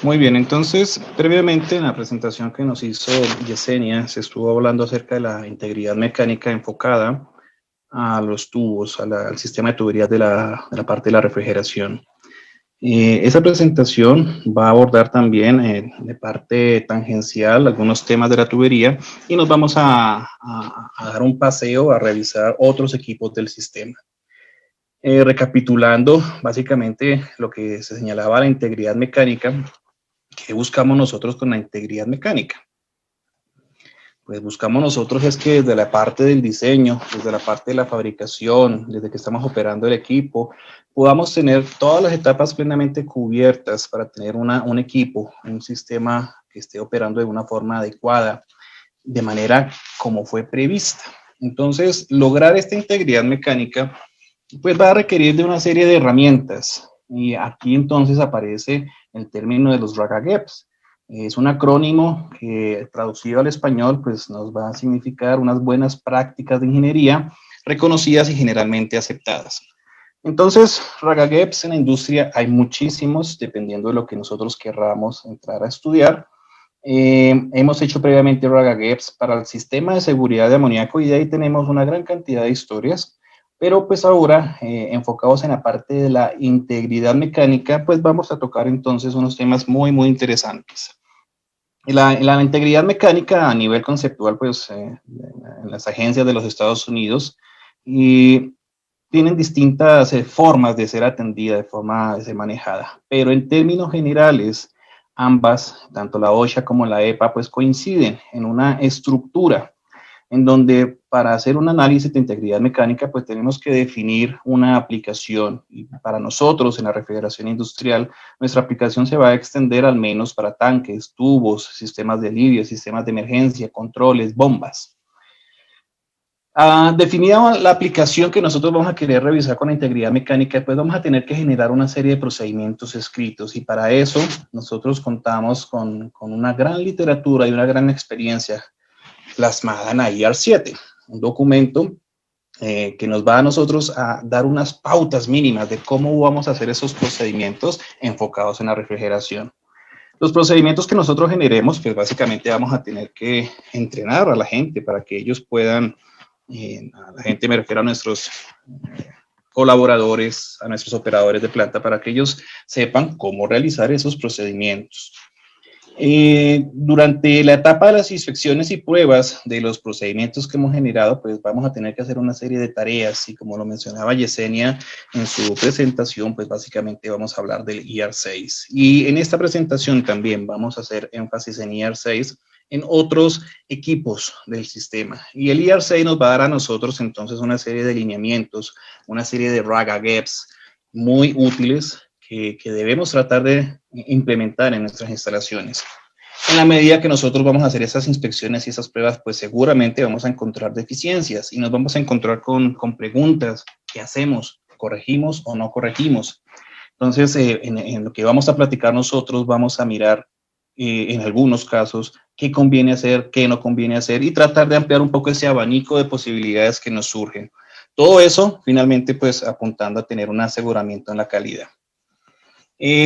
Muy bien, entonces, previamente en la presentación que nos hizo Yesenia, se estuvo hablando acerca de la integridad mecánica enfocada a los tubos, al sistema de tuberías de la parte de la refrigeración. Esa presentación va a abordar también de parte tangencial algunos temas de la tubería y nos vamos a dar un paseo a revisar otros equipos del sistema. Recapitulando básicamente lo que se señalaba la integridad mecánica, ¿qué buscamos nosotros con la integridad mecánica? Pues buscamos nosotros es que desde la parte del diseño, desde la parte de la fabricación, desde que estamos operando el equipo, podamos tener todas las etapas plenamente cubiertas para tener un equipo, un sistema que esté operando de una forma adecuada, de manera como fue prevista. Entonces, lograr esta integridad mecánica, pues va a requerir de una serie de herramientas. Y aquí entonces aparece el término de los RAGAGEPS. Es un acrónimo que traducido al español pues nos va a significar unas buenas prácticas de ingeniería reconocidas y generalmente aceptadas. Entonces, RAGAGEPS en la industria hay muchísimos, dependiendo de lo que nosotros querramos entrar a estudiar. Hemos hecho previamente RAGAGEPS para el sistema de seguridad de amoníaco y de ahí tenemos una gran cantidad de historias, pero pues ahora enfocados en la parte de la integridad mecánica, pues vamos a tocar entonces unos temas muy interesantes. La integridad mecánica a nivel conceptual, pues en las agencias de los Estados Unidos, y tienen distintas formas de ser atendida, de forma de ser manejada, pero en términos generales, ambas, tanto la OSHA como la EPA, pues coinciden en una estructura en donde para hacer un análisis de integridad mecánica, pues tenemos que definir una aplicación. Y para nosotros en la refrigeración industrial, nuestra aplicación se va a extender al menos para tanques, tubos, sistemas de alivio, sistemas de emergencia, controles, bombas. Definida la aplicación que nosotros vamos a querer revisar con la integridad mecánica, pues vamos a tener que generar una serie de procedimientos escritos y para eso nosotros contamos con una gran literatura y una gran experiencia plasmada en IR7, un documento que nos va a nosotros a dar unas pautas mínimas de cómo vamos a hacer esos procedimientos enfocados en la refrigeración. Los procedimientos que nosotros generemos, pues básicamente vamos a tener que entrenar a la gente para que ellos puedan, a la gente me refiero a nuestros colaboradores, a nuestros operadores de planta, para que ellos sepan cómo realizar esos procedimientos. Durante la etapa de las inspecciones y pruebas de los procedimientos que hemos generado, pues vamos a tener que hacer una serie de tareas y como lo mencionaba Yesenia en su presentación, pues básicamente vamos a hablar del ER6. Y en esta presentación también vamos a hacer énfasis en ER6 en otros equipos del sistema. Y el ER6 nos va a dar a nosotros entonces una serie de lineamientos, una serie de RAGAGEPS muy útiles que debemos tratar de implementar en nuestras instalaciones. En la medida que nosotros vamos a hacer esas inspecciones y esas pruebas, pues seguramente vamos a encontrar deficiencias y nos vamos a encontrar con preguntas. ¿Qué hacemos? ¿Corregimos o no corregimos? Entonces, en lo que vamos a platicar nosotros, vamos a mirar en algunos casos qué conviene hacer, qué no conviene hacer y tratar de ampliar un poco ese abanico de posibilidades que nos surgen. Todo eso, finalmente, pues apuntando a tener un aseguramiento en la calidad.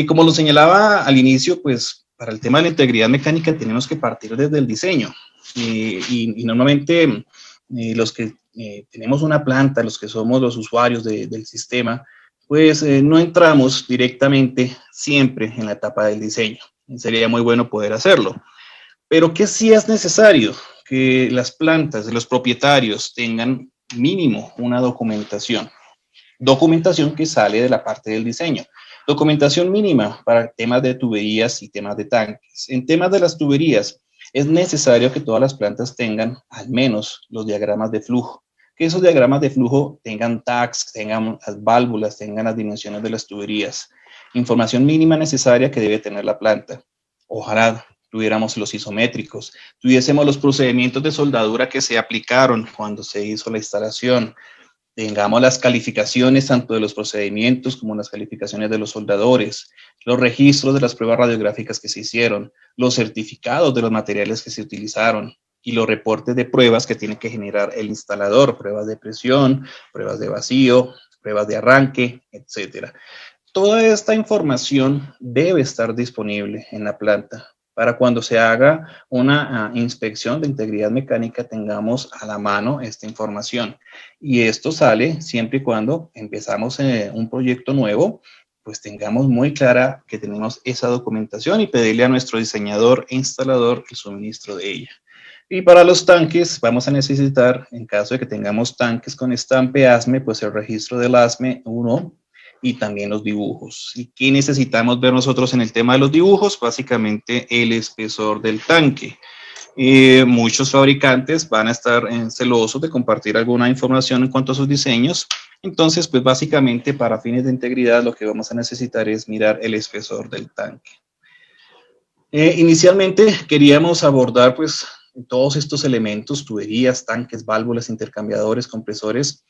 Como lo señalaba al inicio, pues para el tema de la integridad mecánica tenemos que partir desde el diseño. Y normalmente los que tenemos una planta, los que somos los usuarios del sistema, pues no entramos directamente siempre en la etapa del diseño. Sería muy bueno poder hacerlo. Pero que sí es necesario que las plantas, los propietarios tengan mínimo una documentación. Documentación que sale de la parte del diseño. Documentación mínima para temas de tuberías y temas de tanques. En temas de las tuberías, es necesario que todas las plantas tengan al menos los diagramas de flujo. Que esos diagramas de flujo tengan tags, tengan las válvulas, tengan las dimensiones de las tuberías. Información mínima necesaria que debe tener la planta. Ojalá tuviéramos los isométricos, tuviésemos los procedimientos de soldadura que se aplicaron cuando se hizo la instalación, tengamos las calificaciones tanto de los procedimientos como las calificaciones de los soldadores, los registros de las pruebas radiográficas que se hicieron, los certificados de los materiales que se utilizaron y los reportes de pruebas que tiene que generar el instalador, pruebas de presión, pruebas de vacío, pruebas de arranque, etcétera. Toda esta información debe estar disponible en la planta para cuando se haga una inspección de integridad mecánica tengamos a la mano esta información. Y esto sale siempre y cuando empezamos un proyecto nuevo, pues tengamos muy clara que tenemos esa documentación y pedirle a nuestro diseñador e instalador el suministro de ella. Y para los tanques vamos a necesitar, en caso de que tengamos tanques con estampe ASME, pues el registro del ASME 1 y también los dibujos. ¿Y qué necesitamos ver nosotros en el tema de los dibujos? Básicamente el espesor del tanque. Muchos fabricantes van a estar celosos de compartir alguna información en cuanto a sus diseños. Entonces, pues básicamente para fines de integridad lo que vamos a necesitar es mirar el espesor del tanque. Inicialmente queríamos abordar pues todos estos elementos, tuberías, tanques, válvulas, intercambiadores, compresores,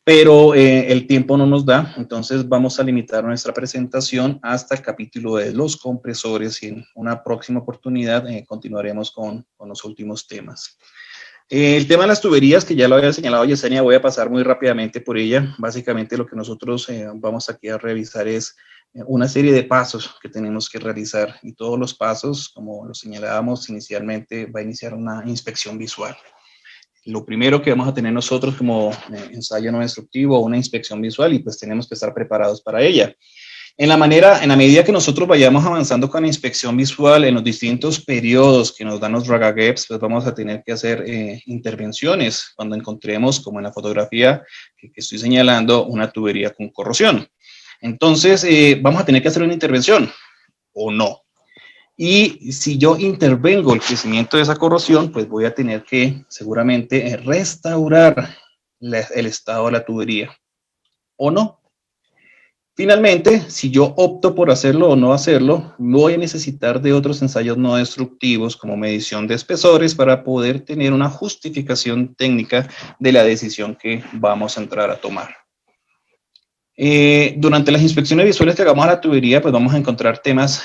pero el tiempo no nos da, entonces vamos a limitar nuestra presentación hasta el capítulo de los compresores y en una próxima oportunidad continuaremos con los últimos temas. El tema de las tuberías, que ya lo había señalado Yesenia, voy a pasar muy rápidamente por ella. Básicamente lo que nosotros vamos aquí a revisar es una serie de pasos que tenemos que realizar y todos los pasos, como lo señalábamos inicialmente, va a iniciar una inspección visual. Lo primero que vamos a tener nosotros como ensayo no destructivo, una inspección visual y pues tenemos que estar preparados para ella. En la medida que nosotros vayamos avanzando con la inspección visual en los distintos periodos que nos dan los raga gaps, pues vamos a tener que hacer intervenciones cuando encontremos, como en la fotografía que estoy señalando, una tubería con corrosión. Entonces, vamos a tener que hacer una intervención o no. Y si yo intervengo el crecimiento de esa corrosión, pues voy a tener que seguramente restaurar el estado de la tubería o no. Finalmente, si yo opto por hacerlo o no hacerlo, voy a necesitar de otros ensayos no destructivos como medición de espesores para poder tener una justificación técnica de la decisión que vamos a entrar a tomar. Durante las inspecciones visuales que hagamos a la tubería, pues vamos a encontrar temas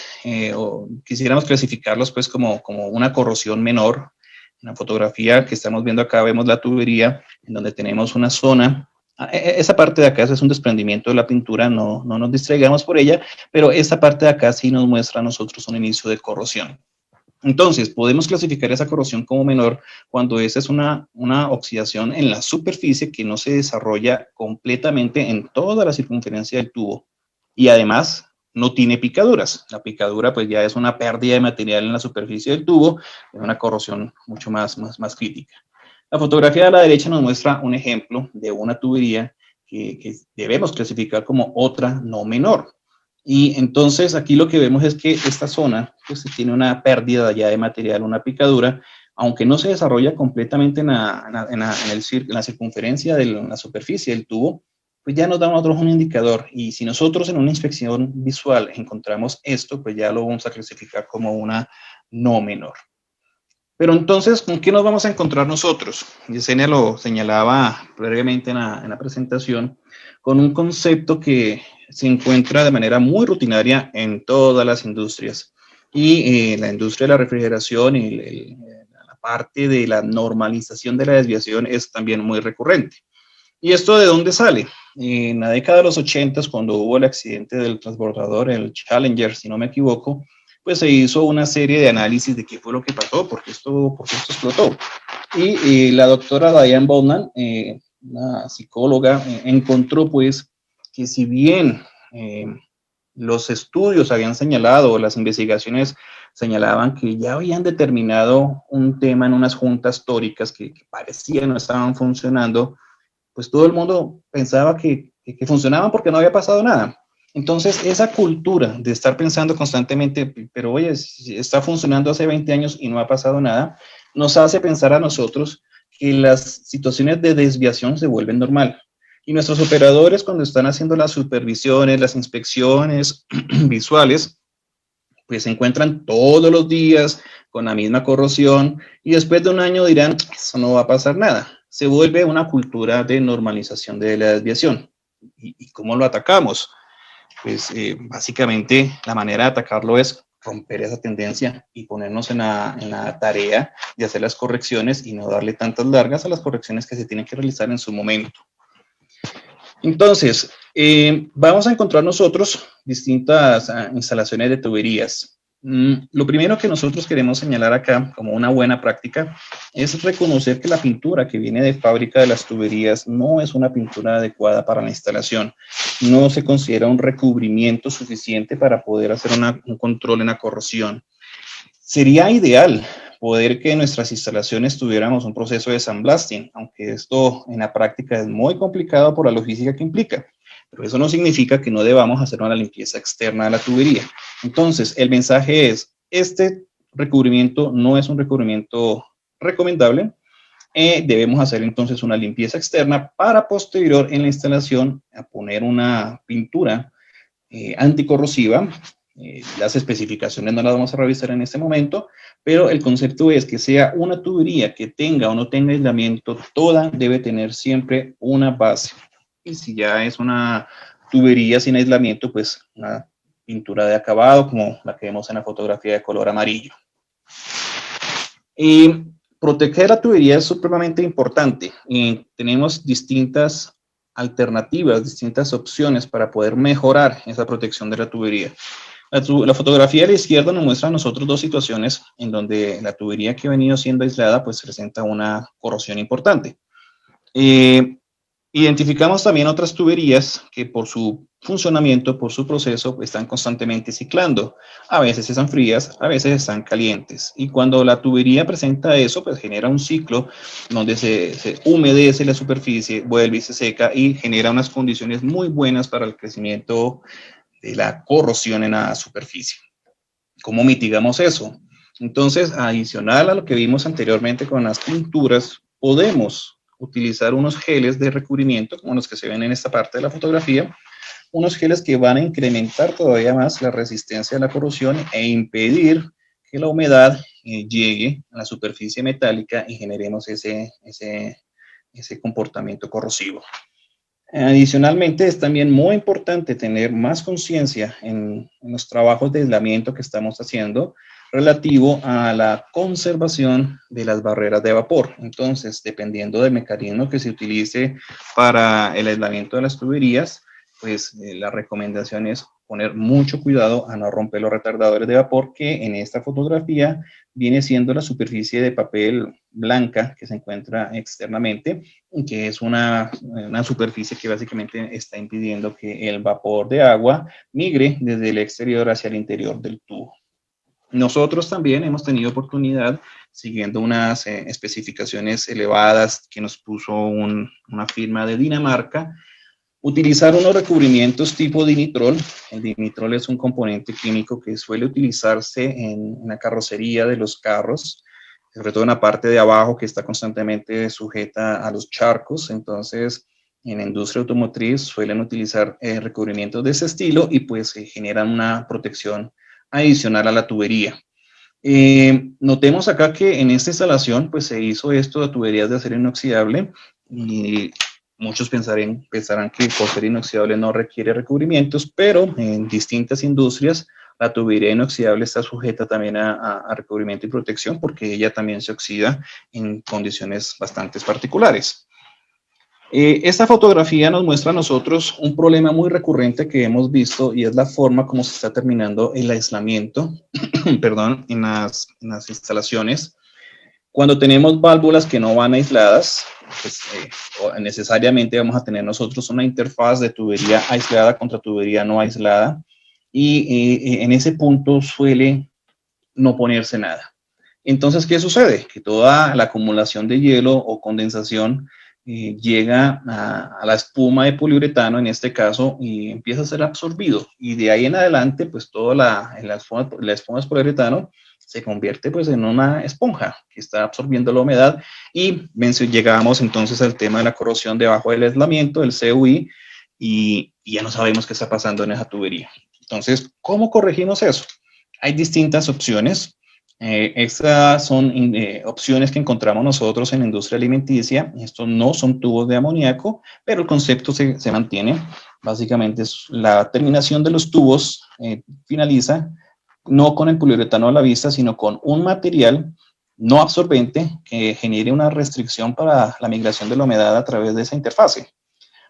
o quisiéramos clasificarlos pues como una corrosión menor. En la fotografía que estamos viendo acá vemos la tubería en donde tenemos una zona. Esa parte de acá es un desprendimiento de la pintura, no nos distraigamos por ella, pero esta parte de acá sí nos muestra a nosotros un inicio de corrosión. Entonces, podemos clasificar esa corrosión como menor cuando esa es una oxidación en la superficie que no se desarrolla completamente en toda la circunferencia del tubo y además no tiene picaduras. La picadura pues ya es una pérdida de material en la superficie del tubo, es una corrosión mucho más crítica. La fotografía de la derecha nos muestra un ejemplo de una tubería que debemos clasificar como otra no menor. Y entonces aquí lo que vemos es que esta zona pues tiene una pérdida ya de material, una picadura, aunque no se desarrolla completamente en la circunferencia de la superficie del tubo, pues ya nos da a nosotros un indicador. Y si nosotros en una inspección visual encontramos esto, pues ya lo vamos a clasificar como una no menor. Pero entonces, ¿con qué nos vamos a encontrar nosotros? Yesenia lo señalaba previamente en la presentación, con un concepto que se encuentra de manera muy rutinaria en todas las industrias. Y la industria de la refrigeración y la parte de la normalización de la desviación es también muy recurrente. ¿Y esto de dónde sale? En la década de los 80, cuando hubo el accidente del transbordador, el Challenger, si no me equivoco, pues se hizo una serie de análisis de qué fue lo que pasó, por qué esto explotó. Y la doctora Diane Bowman, una psicóloga, encontró pues que si bien los estudios habían señalado, las investigaciones señalaban que ya habían determinado un tema en unas juntas tóricas que parecían no estaban funcionando, pues todo el mundo pensaba que funcionaban porque no había pasado nada. Entonces, esa cultura de estar pensando constantemente, pero oye, está funcionando hace 20 años y no ha pasado nada, nos hace pensar a nosotros que las situaciones de desviación se vuelven normal. Y nuestros operadores, cuando están haciendo las supervisiones, las inspecciones visuales, pues se encuentran todos los días con la misma corrosión y después de un año dirán, eso no va a pasar nada. Se vuelve una cultura de normalización de la desviación. ¿Y cómo lo atacamos? Pues básicamente la manera de atacarlo es romper esa tendencia y ponernos en la tarea de hacer las correcciones y no darle tantas largas a las correcciones que se tienen que realizar en su momento. Entonces, vamos a encontrar nosotros distintas instalaciones de tuberías. Lo primero que nosotros queremos señalar acá como una buena práctica es reconocer que la pintura que viene de fábrica de las tuberías no es una pintura adecuada para la instalación. No se considera un recubrimiento suficiente para poder hacer un control en la corrosión. Sería ideal poder que en nuestras instalaciones tuviéramos un proceso de sandblasting, aunque esto en la práctica es muy complicado por la logística que implica. Pero eso no significa que no debamos hacer una limpieza externa de la tubería. Entonces, el mensaje es, este recubrimiento no es un recubrimiento recomendable. Debemos hacer entonces una limpieza externa para posterior en la instalación a poner una pintura anticorrosiva. Las especificaciones no las vamos a revisar en este momento, pero el concepto es que sea una tubería que tenga o no tenga aislamiento, toda debe tener siempre una base. Y si ya es una tubería sin aislamiento, pues una pintura de acabado como la que vemos en la fotografía de color amarillo. Y proteger la tubería es supremamente importante. Tenemos distintas alternativas, distintas opciones para poder mejorar esa protección de la tubería. La fotografía de la izquierda nos muestra a nosotros dos situaciones en donde la tubería que ha venido siendo aislada pues presenta una corrosión importante. Identificamos también otras tuberías que por su funcionamiento, por su proceso, están constantemente ciclando. A veces están frías, a veces están calientes. Y cuando la tubería presenta eso, pues genera un ciclo donde se humedece la superficie, vuelve y se seca y genera unas condiciones muy buenas para el crecimiento de la corrosión en la superficie. ¿Cómo mitigamos eso? Entonces, adicional a lo que vimos anteriormente con las pinturas, podemos utilizar unos geles de recubrimiento, como los que se ven en esta parte de la fotografía, unos geles que van a incrementar todavía más la resistencia a la corrosión e impedir que la humedad llegue a la superficie metálica y generemos ese comportamiento corrosivo. Adicionalmente, es también muy importante tener más conciencia en los trabajos de aislamiento que estamos haciendo relativo a la conservación de las barreras de vapor. Entonces, dependiendo del mecanismo que se utilice para el aislamiento de las tuberías, pues la recomendación es poner mucho cuidado a no romper los retardadores de vapor, que en esta fotografía viene siendo la superficie de papel blanca que se encuentra externamente, que es una superficie que básicamente está impidiendo que el vapor de agua migre desde el exterior hacia el interior del tubo. Nosotros también hemos tenido oportunidad, siguiendo unas especificaciones elevadas que nos puso una firma de Dinamarca, utilizar unos recubrimientos tipo dinitrol. El dinitrol es un componente químico que suele utilizarse en la carrocería de los carros, sobre todo en la parte de abajo que está constantemente sujeta a los charcos. Entonces, en la industria automotriz suelen utilizar recubrimientos de ese estilo y pues generan una protección adicional a la tubería. Notemos acá que en esta instalación pues se hizo esto de tuberías de acero inoxidable y muchos pensarán que por ser inoxidable no requiere recubrimientos, pero en distintas industrias la tubería inoxidable está sujeta también a recubrimiento y protección porque ella también se oxida en condiciones bastante particulares. Esta fotografía nos muestra a nosotros un problema muy recurrente que hemos visto y es la forma como se está terminando el aislamiento perdón, en las instalaciones. Cuando tenemos válvulas que no van aisladas, pues necesariamente vamos a tener nosotros una interfaz de tubería aislada contra tubería no aislada y en ese punto suele no ponerse nada. Entonces, ¿qué sucede? Que toda la acumulación de hielo o condensación llega a la espuma de poliuretano, en este caso, y empieza a ser absorbido. Y de ahí en adelante, pues toda la espuma de poliuretano se convierte pues en una esponja que está absorbiendo la humedad y llegamos entonces al tema de la corrosión debajo del aislamiento, el CUI, y ya no sabemos qué está pasando en esa tubería. Entonces, ¿cómo corregimos eso? Hay distintas opciones. Estas son opciones que encontramos nosotros en la industria alimenticia. Estos no son tubos de amoníaco, pero el concepto se mantiene. Básicamente es la terminación de los tubos finaliza no con el poliuretano a la vista, sino con un material no absorbente que genere una restricción para la migración de la humedad a través de esa interfase.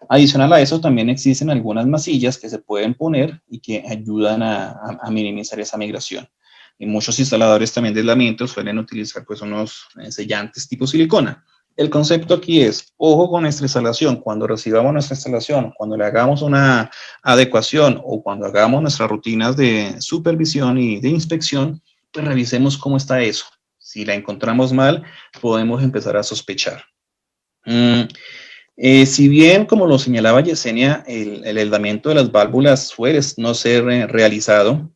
Adicional a eso, también existen algunas masillas que se pueden poner y que ayudan a minimizar esa migración. Y muchos instaladores también de aislamiento suelen utilizar pues unos sellantes tipo silicona. El concepto aquí es, ojo con nuestra instalación, cuando recibamos nuestra instalación, cuando le hagamos una adecuación o cuando hagamos nuestras rutinas de supervisión y de inspección, pues revisemos cómo está eso. Si la encontramos mal, podemos empezar a sospechar. Si bien, como lo señalaba Yesenia, el aislamiento de las válvulas suele no ser realizado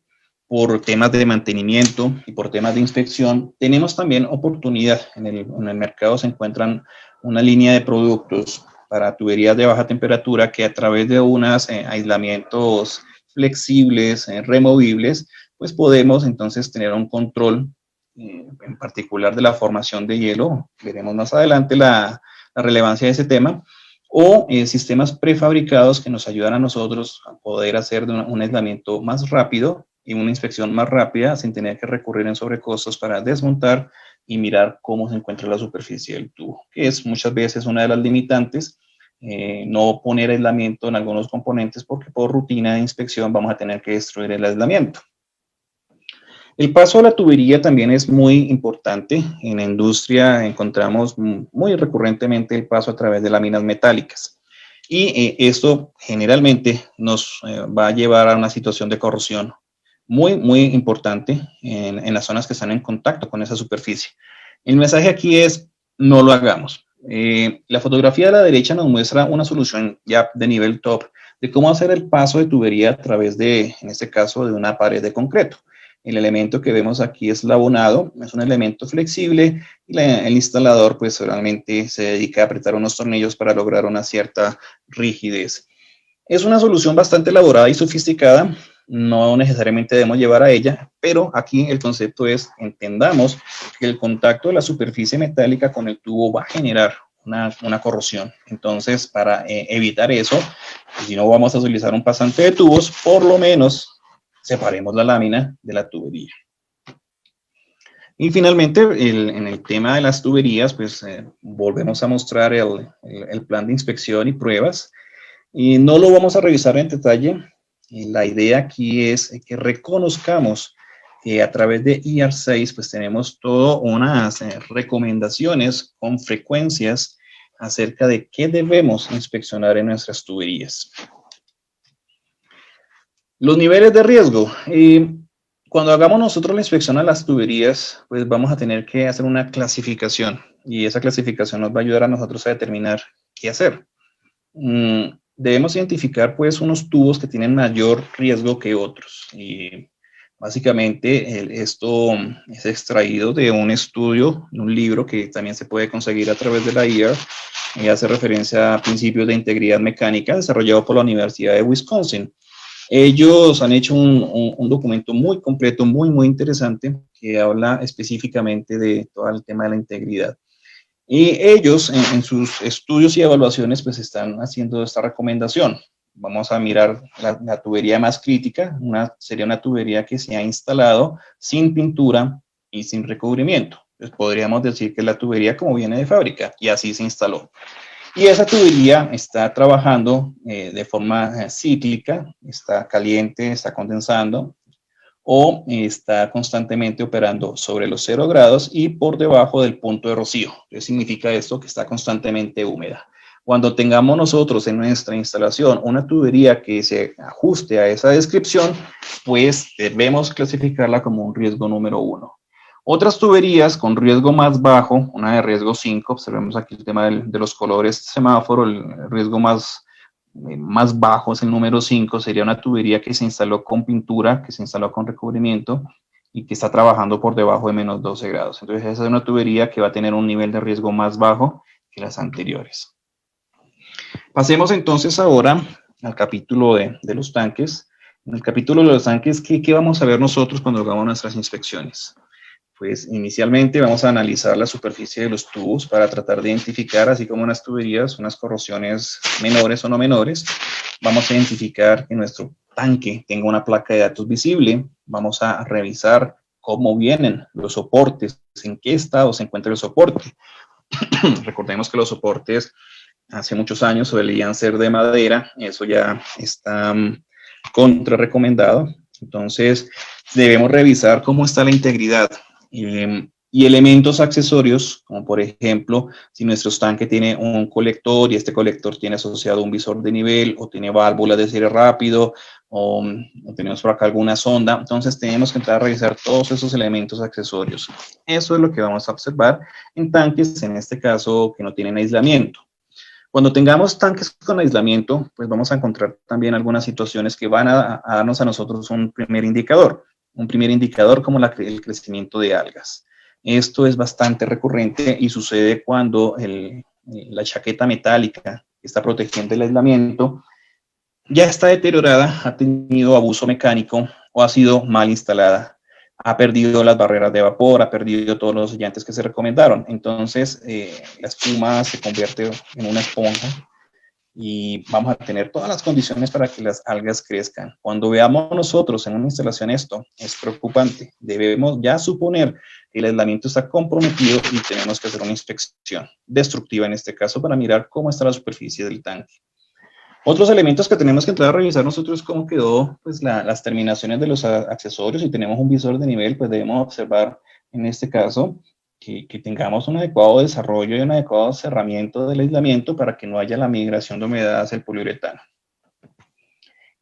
por temas de mantenimiento y por temas de inspección, tenemos también oportunidad. En el mercado se encuentran una línea de productos para tuberías de baja temperatura que a través de unos aislamientos flexibles, removibles, pues podemos entonces tener un control en particular de la formación de hielo. Veremos más adelante la relevancia de ese tema, o sistemas prefabricados que nos ayudan a nosotros a poder hacer un aislamiento más rápido y una inspección más rápida sin tener que recurrir en sobrecostos para desmontar y mirar cómo se encuentra la superficie del tubo, que es muchas veces una de las limitantes. No poner aislamiento en algunos componentes porque por rutina de inspección vamos a tener que destruir el aislamiento. El paso a la tubería también es muy importante. En la industria encontramos muy recurrentemente el paso a través de láminas metálicas. Y esto generalmente nos va a llevar a una situación de corrosión muy importante en las zonas que están en contacto con esa superficie. El mensaje aquí es, no lo hagamos. La fotografía de la derecha nos muestra una solución ya de nivel top de cómo hacer el paso de tubería a través de, en este caso, de una pared de concreto. El elemento que vemos aquí es el abonado, es un elemento flexible y el instalador pues realmente se dedica a apretar unos tornillos para lograr una cierta rigidez. Es una solución bastante elaborada y sofisticada, no necesariamente debemos llevar a ella, pero aquí el concepto es, entendamos que el contacto de la superficie metálica con el tubo va a generar una corrosión. Entonces, para evitar eso, si no vamos a utilizar un pasante de tubos, por lo menos separemos la lámina de la tubería. Y finalmente, en el tema de las tuberías, pues volvemos a mostrar el plan de inspección y pruebas. Y no lo vamos a revisar en detalle. La idea aquí es que reconozcamos que a través de IR6 pues tenemos todas unas recomendaciones con frecuencias acerca de qué debemos inspeccionar en nuestras tuberías. Los niveles de riesgo. Cuando hagamos nosotros la inspección a las tuberías, pues vamos a tener que hacer una clasificación y esa clasificación nos va a ayudar a nosotros a determinar qué hacer. Debemos identificar pues unos tubos que tienen mayor riesgo que otros y básicamente esto es extraído de un estudio, un libro que también se puede conseguir a través de la IAR y hace referencia a principios de integridad mecánica desarrollado por la Universidad de Wisconsin. Ellos han hecho un documento muy completo, muy interesante, que habla específicamente de todo el tema de la integridad. Y ellos, en sus estudios y evaluaciones, pues están haciendo esta recomendación. Vamos a mirar la tubería más crítica, sería una tubería que se ha instalado sin pintura y sin recubrimiento. Pues podríamos decir que la tubería como viene de fábrica, y así se instaló. Y esa tubería está trabajando de forma cíclica, está caliente, está condensando o está constantemente operando sobre los 0 grados y por debajo del punto de rocío. ¿Qué significa esto? Que está constantemente húmeda. Cuando tengamos nosotros en nuestra instalación una tubería que se ajuste a esa descripción, pues debemos clasificarla como un riesgo número 1. Otras tuberías con riesgo más bajo, una de riesgo 5, observemos aquí el tema de los colores semáforo, el riesgo más bajo es el número 5, sería una tubería que se instaló con pintura, que se instaló con recubrimiento y que está trabajando por debajo de menos 12 grados. Entonces esa es una tubería que va a tener un nivel de riesgo más bajo que las anteriores. Pasemos entonces ahora al capítulo de los tanques. En el capítulo de los tanques, ¿qué vamos a ver nosotros cuando hagamos nuestras inspecciones? Pues inicialmente vamos a analizar la superficie de los tubos para tratar de identificar, así como en las tuberías, unas corrosiones menores o no menores. Vamos a identificar que nuestro tanque tenga una placa de datos visible. Vamos a revisar cómo vienen los soportes, en qué estado se encuentra el soporte. Recordemos que los soportes hace muchos años solían ser de madera, eso ya está contra recomendado. Entonces, debemos revisar cómo está la integridad. Y elementos accesorios, como por ejemplo, si nuestro tanque tiene un colector y este colector tiene asociado un visor de nivel o tiene válvulas de cierre rápido o tenemos por acá alguna sonda, entonces tenemos que entrar a revisar todos esos elementos accesorios. Eso es lo que vamos a observar en tanques, en este caso, que no tienen aislamiento. Cuando tengamos tanques con aislamiento, pues vamos a encontrar también algunas situaciones que van a darnos a nosotros un primer indicador como el crecimiento de algas. Esto es bastante recurrente y sucede cuando la chaqueta metálica que está protegiendo el aislamiento ya está deteriorada, ha tenido abuso mecánico o ha sido mal instalada. Ha perdido las barreras de vapor, ha perdido todos los sellantes que se recomendaron. Entonces, la espuma se convierte en una esponja y vamos a tener todas las condiciones para que las algas crezcan. Cuando veamos nosotros en una instalación esto, es preocupante. Debemos ya suponer que el aislamiento está comprometido y tenemos que hacer una inspección destructiva en este caso para mirar cómo está la superficie del tanque. Otros elementos que tenemos que entrar a revisar nosotros es cómo quedó pues, las terminaciones de los accesorios. Si tenemos un visor de nivel, pues debemos observar en este caso que tengamos un adecuado desarrollo y un adecuado cerramiento del aislamiento para que no haya la migración de humedad hacia el poliuretano.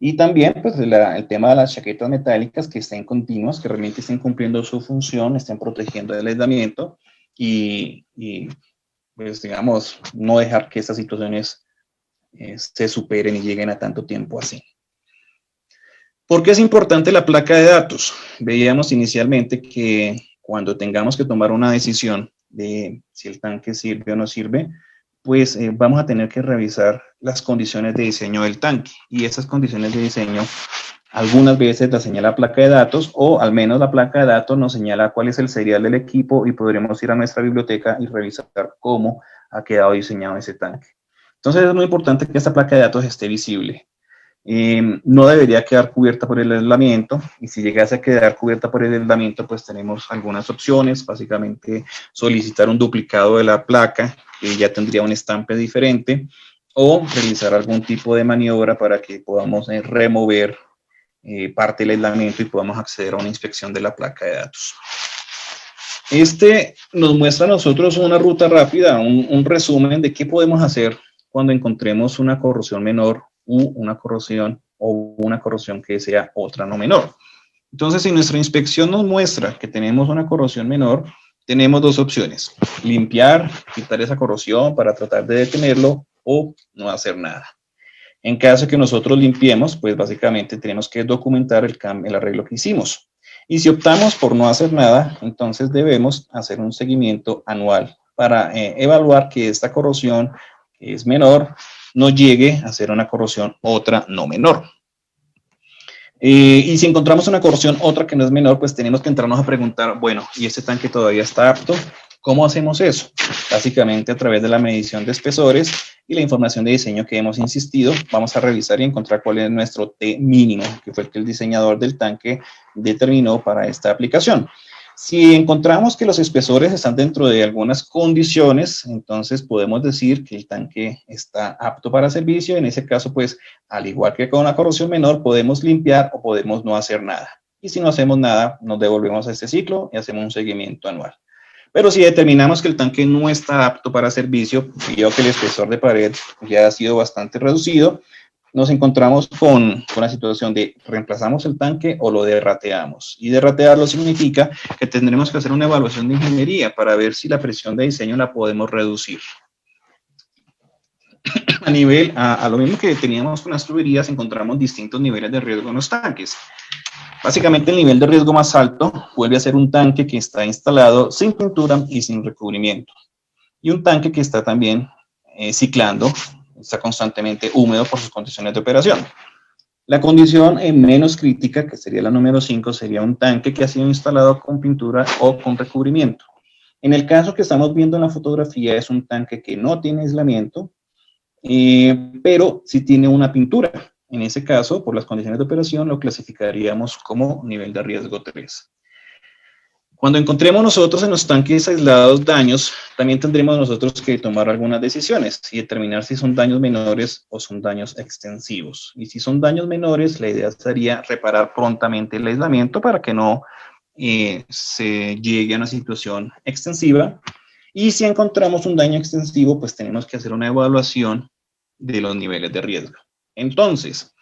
Y también pues, el tema de las chaquetas metálicas que estén continuas, que realmente estén cumpliendo su función, estén protegiendo el aislamiento y pues digamos, no dejar que estas situaciones se superen y lleguen a tanto tiempo así. ¿Por qué es importante la placa de datos? Veíamos inicialmente que cuando tengamos que tomar una decisión de si el tanque sirve o no sirve, pues vamos a tener que revisar las condiciones de diseño del tanque. Y esas condiciones de diseño algunas veces las señala la placa de datos o al menos la placa de datos nos señala cuál es el serial del equipo y podremos ir a nuestra biblioteca y revisar cómo ha quedado diseñado ese tanque. Entonces es muy importante que esta placa de datos esté visible. No debería quedar cubierta por el aislamiento y si llegase a quedar cubierta por el aislamiento pues tenemos algunas opciones, básicamente solicitar un duplicado de la placa que ya tendría un estampe diferente o realizar algún tipo de maniobra para que podamos remover parte del aislamiento y podamos acceder a una inspección de la placa de datos. Este nos muestra a nosotros una ruta rápida, un resumen de qué podemos hacer cuando encontremos una corrosión menor u una corrosión o una corrosión que sea otra no menor. Entonces, si nuestra inspección nos muestra que tenemos una corrosión menor, tenemos dos opciones: limpiar, quitar esa corrosión para tratar de detenerlo o no hacer nada. En caso de que nosotros limpiemos, pues básicamente tenemos que documentar el arreglo que hicimos. Y si optamos por no hacer nada, entonces debemos hacer un seguimiento anual para evaluar que esta corrosión, que es menor, no llegue a ser una corrosión otra no menor. Y si encontramos una corrosión otra que no es menor, pues tenemos que entrarnos a preguntar, bueno, ¿y este tanque todavía está apto? ¿Cómo hacemos eso? Básicamente a través de la medición de espesores y la información de diseño que hemos insistido, vamos a revisar y encontrar cuál es nuestro T mínimo, que fue el que el diseñador del tanque determinó para esta aplicación. Si encontramos que los espesores están dentro de algunas condiciones, entonces podemos decir que el tanque está apto para servicio. En ese caso, pues, al igual que con una corrosión menor, podemos limpiar o podemos no hacer nada. Y si no hacemos nada, nos devolvemos a este ciclo y hacemos un seguimiento anual. Pero si determinamos que el tanque no está apto para servicio, y que el espesor de pared ya ha sido bastante reducido, nos encontramos con la situación de reemplazamos el tanque o lo derrateamos. Y derratearlo significa que tendremos que hacer una evaluación de ingeniería para ver si la presión de diseño la podemos reducir. A lo mismo que teníamos con las tuberías, encontramos distintos niveles de riesgo en los tanques. Básicamente el nivel de riesgo más alto vuelve a ser un tanque que está instalado sin pintura y sin recubrimiento. Y un tanque que está también ciclando, está constantemente húmedo por sus condiciones de operación. La condición menos crítica, que sería la número 5, sería un tanque que ha sido instalado con pintura o con recubrimiento. En el caso que estamos viendo en la fotografía es un tanque que no tiene aislamiento, pero sí tiene una pintura. En ese caso, por las condiciones de operación, lo clasificaríamos como nivel de riesgo 3. Cuando encontremos nosotros en los tanques aislados daños, también tendremos nosotros que tomar algunas decisiones y determinar si son daños menores o son daños extensivos. Y si son daños menores, la idea sería reparar prontamente el aislamiento para que no se llegue a una situación extensiva. Y si encontramos un daño extensivo, pues tenemos que hacer una evaluación de los niveles de riesgo. Entonces,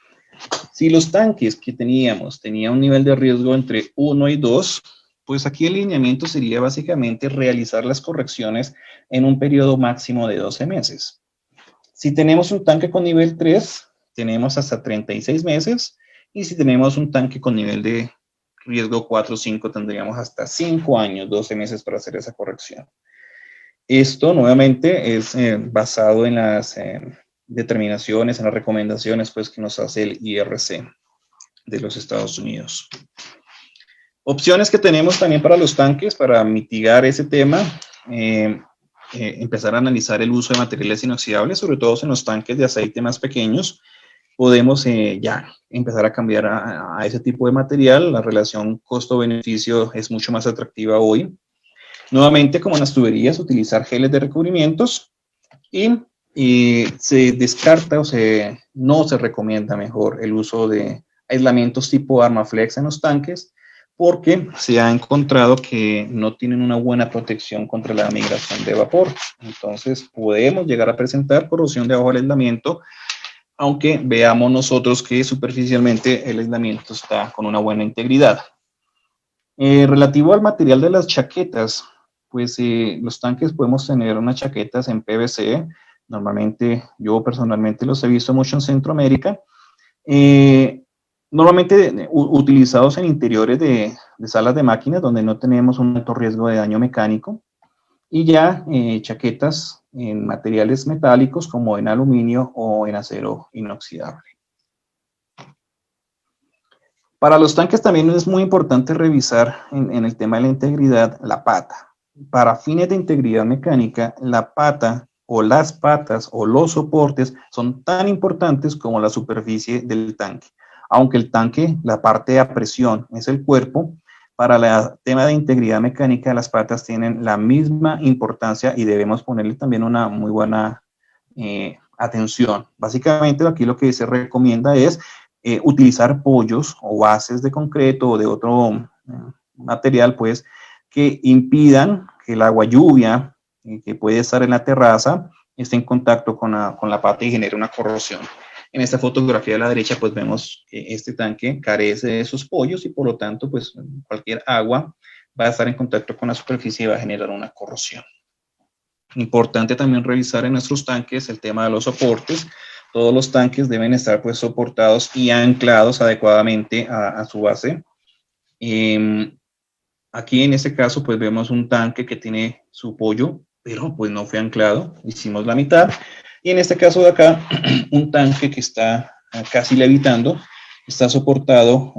si los tanques que tenían un nivel de riesgo entre 1 y 2, pues aquí el lineamiento sería básicamente realizar las correcciones en un periodo máximo de 12 meses. Si tenemos un tanque con nivel 3, tenemos hasta 36 meses, y si tenemos un tanque con nivel de riesgo 4 o 5, tendríamos hasta 5 años, 12 meses para hacer esa corrección. Esto nuevamente es basado en las determinaciones, en las recomendaciones pues, que nos hace el IRC de los Estados Unidos. Opciones que tenemos también para los tanques para mitigar ese tema, empezar a analizar el uso de materiales inoxidables, sobre todo en los tanques de aceite más pequeños. Podemos ya empezar a cambiar a ese tipo de material. La relación costo-beneficio es mucho más atractiva hoy. Nuevamente, como en las tuberías, utilizar geles de recubrimientos y se descarta o no se recomienda mejor el uso de aislamientos tipo Armaflex en los tanques, porque se ha encontrado que no tienen una buena protección contra la migración de vapor. Entonces, podemos llegar a presentar corrosión debajo del aislamiento, aunque veamos nosotros que superficialmente el aislamiento está con una buena integridad. Relativo al material de las chaquetas, pues los tanques podemos tener unas chaquetas en PVC. Normalmente, yo personalmente los he visto mucho en Centroamérica. Normalmente utilizados en interiores de salas de máquinas donde no tenemos un alto riesgo de daño mecánico, y ya chaquetas en materiales metálicos como en aluminio o en acero inoxidable. Para los tanques también es muy importante revisar en el tema de la integridad la pata. Para fines de integridad mecánica, la pata o las patas o los soportes son tan importantes como la superficie del tanque. Aunque el tanque, la parte a presión, es el cuerpo, para el tema de integridad mecánica, las patas tienen la misma importancia y debemos ponerle también una muy buena atención. Básicamente, aquí lo que se recomienda es utilizar pollos o bases de concreto o de otro material, pues, que impidan que el agua lluvia que puede estar en la terraza esté en contacto con la pata y genere una corrosión. En esta fotografía de la derecha, pues vemos que este tanque carece de esos pollos y por lo tanto, pues cualquier agua va a estar en contacto con la superficie y va a generar una corrosión. Importante también revisar en nuestros tanques el tema de los soportes. Todos los tanques deben estar pues soportados y anclados adecuadamente a su base. Aquí en este caso pues vemos un tanque que tiene su pollo, pero pues no fue anclado, hicimos la mitad. Y en este caso de acá, un tanque que está casi levitando, está soportado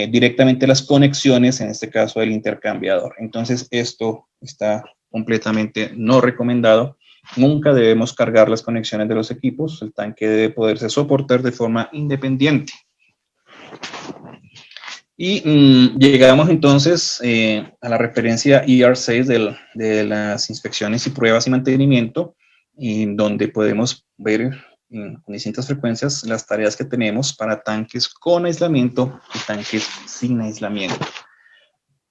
directamente las conexiones, en este caso del intercambiador. Entonces esto está completamente no recomendado. Nunca debemos cargar las conexiones de los equipos. El tanque debe poderse soportar de forma independiente. Y llegamos entonces a la referencia ER6 de las inspecciones y pruebas y mantenimiento, en donde podemos ver con distintas frecuencias las tareas que tenemos para tanques con aislamiento y tanques sin aislamiento.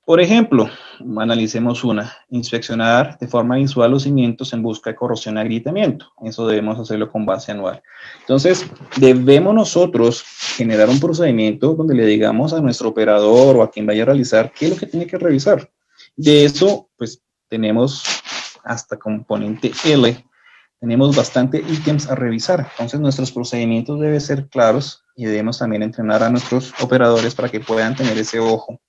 Por ejemplo, analicemos una, inspeccionar de forma visual los cimientos en busca de corrosión y agrietamiento. Eso debemos hacerlo con base anual. Entonces, debemos nosotros generar un procedimiento donde le digamos a nuestro operador o a quien vaya a realizar qué es lo que tiene que revisar. De eso, pues, tenemos hasta componente L. Tenemos bastante ítems a revisar. Entonces, nuestros procedimientos deben ser claros y debemos también entrenar a nuestros operadores para que puedan tener ese ojo.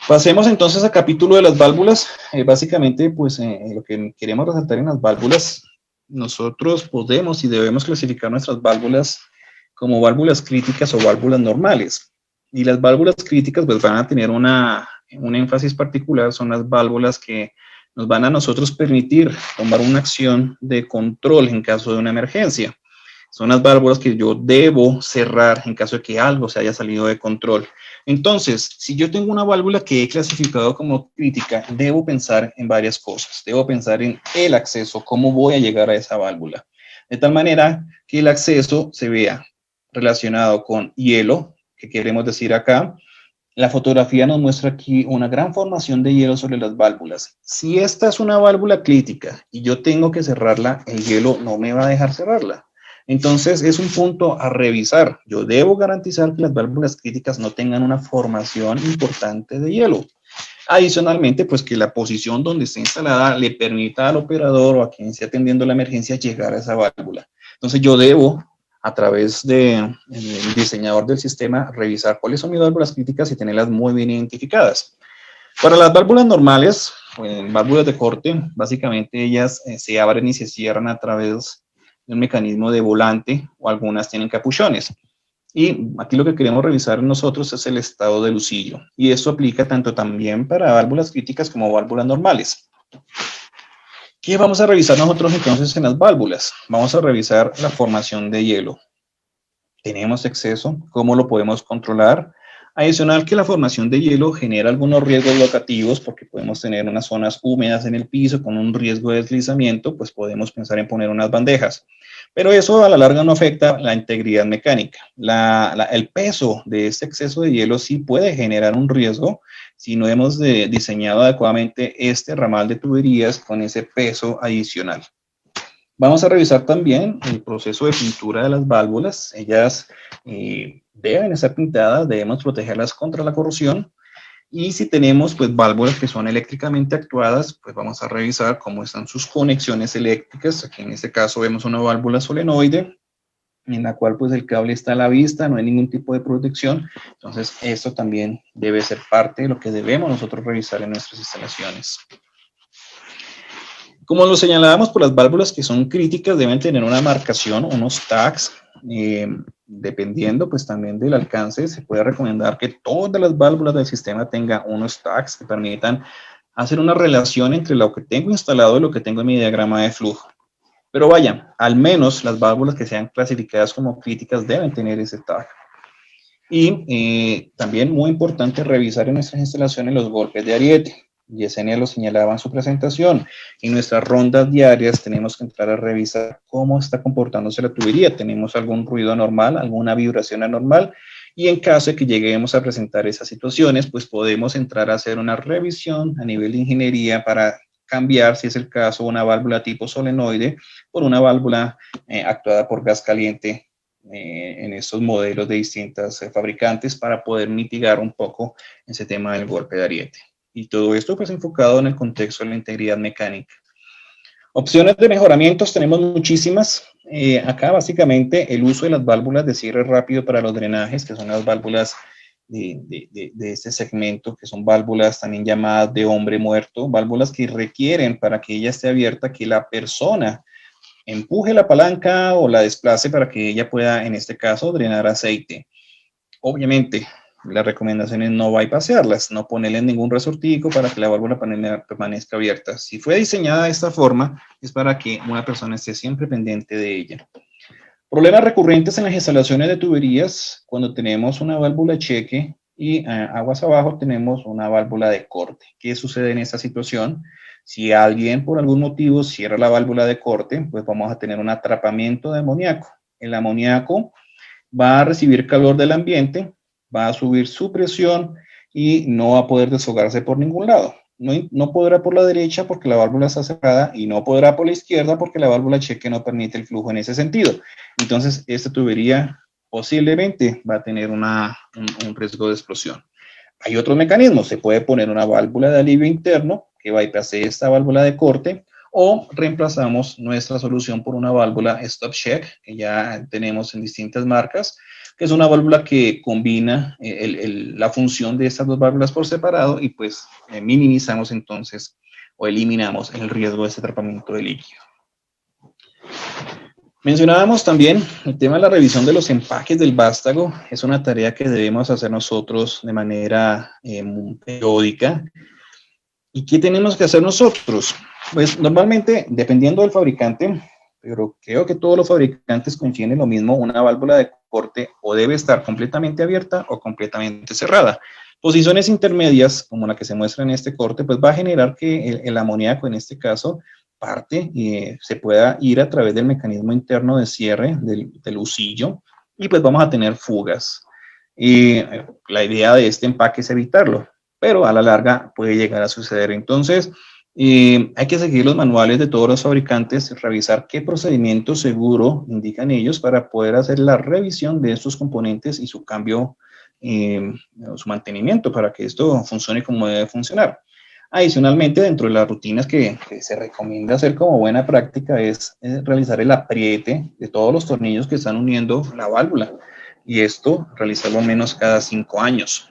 Pasemos entonces al capítulo de las válvulas. Básicamente, pues lo que queremos resaltar en las válvulas, nosotros podemos y debemos clasificar nuestras válvulas como válvulas críticas o válvulas normales. Y las válvulas críticas pues van a tener un énfasis particular, son las válvulas que nos van a nosotros permitir tomar una acción de control en caso de una emergencia. Son las válvulas que yo debo cerrar en caso de que algo se haya salido de control. Entonces, si yo tengo una válvula que he clasificado como crítica, debo pensar en varias cosas. Debo pensar en el acceso, cómo voy a llegar a esa válvula. De tal manera que el acceso se vea relacionado con hielo, que queremos decir acá. La fotografía nos muestra aquí una gran formación de hielo sobre las válvulas. Si esta es una válvula crítica y yo tengo que cerrarla, el hielo no me va a dejar cerrarla. Entonces es un punto a revisar. Yo debo garantizar que las válvulas críticas no tengan una formación importante de hielo. Adicionalmente, pues que la posición donde esté instalada le permita al operador o a quien esté atendiendo la emergencia llegar a esa válvula. Entonces yo debo, a través del diseñador del sistema, revisar cuáles son mis válvulas críticas y tenerlas muy bien identificadas. Para las válvulas normales, válvulas de corte, básicamente ellas se abren y se cierran a través de un mecanismo de volante o algunas tienen capuchones. Y aquí lo que queremos revisar nosotros es el estado de lucillo. Y esto aplica tanto también para válvulas críticas como válvulas normales. ¿Qué vamos a revisar nosotros entonces en las válvulas? Vamos a revisar la formación de hielo. ¿Tenemos exceso? ¿Cómo lo podemos controlar? Adicional que la formación de hielo genera algunos riesgos locativos porque podemos tener unas zonas húmedas en el piso con un riesgo de deslizamiento, pues podemos pensar en poner unas bandejas. Pero eso a la larga no afecta la integridad mecánica. El peso de este exceso de hielo sí puede generar un riesgo si no hemos diseñado adecuadamente este ramal de tuberías con ese peso adicional. Vamos a revisar también el proceso de pintura de las válvulas. Ellas deben estar pintadas, debemos protegerlas contra la corrosión. Y si tenemos pues válvulas que son eléctricamente actuadas, pues vamos a revisar cómo están sus conexiones eléctricas. Aquí en este caso vemos una válvula solenoide en la cual pues el cable está a la vista, no hay ningún tipo de protección. Entonces esto también debe ser parte de lo que debemos nosotros revisar en nuestras instalaciones. Como lo señalábamos, por las válvulas que son críticas deben tener una marcación, unos tags, dependiendo pues también del alcance, se puede recomendar que todas las válvulas del sistema tengan unos tags que permitan hacer una relación entre lo que tengo instalado y lo que tengo en mi diagrama de flujo. Pero vaya, al menos las válvulas que sean clasificadas como críticas deben tener ese tag. Y también muy importante revisar en nuestras instalaciones los golpes de ariete. Yesenia lo señalaba en su presentación. En nuestras rondas diarias tenemos que entrar a revisar cómo está comportándose la tubería. ¿Tenemos algún ruido anormal, alguna vibración anormal? Y en caso de que lleguemos a presentar esas situaciones, pues podemos entrar a hacer una revisión a nivel de ingeniería para cambiar, si es el caso, una válvula tipo solenoide por una válvula actuada por gas caliente en estos modelos de distintas fabricantes para poder mitigar un poco ese tema del golpe de ariete. Y todo esto pues enfocado en el contexto de la integridad mecánica. Opciones de mejoramientos tenemos muchísimas. Acá básicamente el uso de las válvulas de cierre rápido para los drenajes, que son las válvulas de este segmento, que son válvulas también llamadas de hombre muerto, válvulas que requieren para que ella esté abierta que la persona empuje la palanca o la desplace para que ella pueda, en este caso, drenar aceite. Obviamente, la recomendación es no bypassarlas, no ponerle ningún resortico para que la válvula permanezca abierta. Si fue diseñada de esta forma, es para que una persona esté siempre pendiente de ella. Problemas recurrentes en las instalaciones de tuberías, cuando tenemos una válvula cheque y aguas abajo tenemos una válvula de corte. ¿Qué sucede en esta situación? Si alguien por algún motivo cierra la válvula de corte, pues vamos a tener un atrapamiento de amoníaco. El amoníaco va a recibir calor del ambiente, va a subir su presión y no va a poder deshogarse por ningún lado. No podrá por la derecha porque la válvula está cerrada y no podrá por la izquierda porque la válvula cheque no permite el flujo en ese sentido. Entonces, esta tubería posiblemente va a tener un riesgo de explosión. Hay otros mecanismos. Se puede poner una válvula de alivio interno que bypasse esta válvula de corte o reemplazamos nuestra solución por una válvula Stop Check que ya tenemos en distintas marcas, que es una válvula que combina la función de estas dos válvulas por separado y pues minimizamos entonces o eliminamos el riesgo de ese atrapamiento de líquido. Mencionábamos también el tema de la revisión de los empaques del vástago. Es una tarea que debemos hacer nosotros de manera periódica. ¿Y qué tenemos que hacer nosotros? Pues normalmente, dependiendo del fabricante, pero creo que todos los fabricantes coinciden en lo mismo, una válvula de corte o debe estar completamente abierta o completamente cerrada. Posiciones intermedias, como la que se muestra en este corte, pues va a generar que el amoníaco, en este caso, parte y se pueda ir a través del mecanismo interno de cierre del husillo y pues vamos a tener fugas. Y la idea de este empaque es evitarlo, pero a la larga puede llegar a suceder. Entonces, hay que seguir los manuales de todos los fabricantes, revisar qué procedimiento seguro indican ellos para poder hacer la revisión de estos componentes y su cambio, su mantenimiento para que esto funcione como debe funcionar. Adicionalmente, dentro de las rutinas que se recomienda hacer como buena práctica es realizar el apriete de todos los tornillos que están uniendo la válvula y esto realizarlo al menos cada 5 años.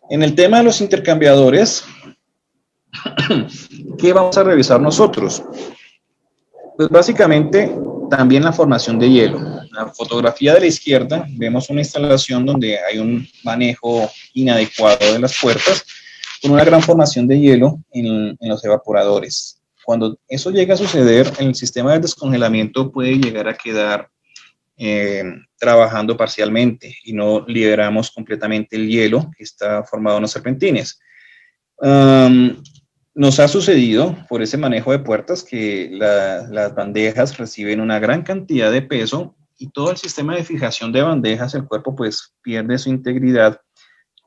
En el tema de los intercambiadores, ¿qué vamos a revisar nosotros? Pues básicamente también la formación de hielo. En la fotografía de la izquierda vemos una instalación donde hay un manejo inadecuado de las puertas con una gran formación de hielo en los evaporadores. Cuando eso llega a suceder, el sistema de descongelamiento puede llegar a quedar trabajando parcialmente y no liberamos completamente el hielo que está formado en los serpentines. Nos ha sucedido por ese manejo de puertas que las bandejas reciben una gran cantidad de peso y todo el sistema de fijación de bandejas, el cuerpo pues pierde su integridad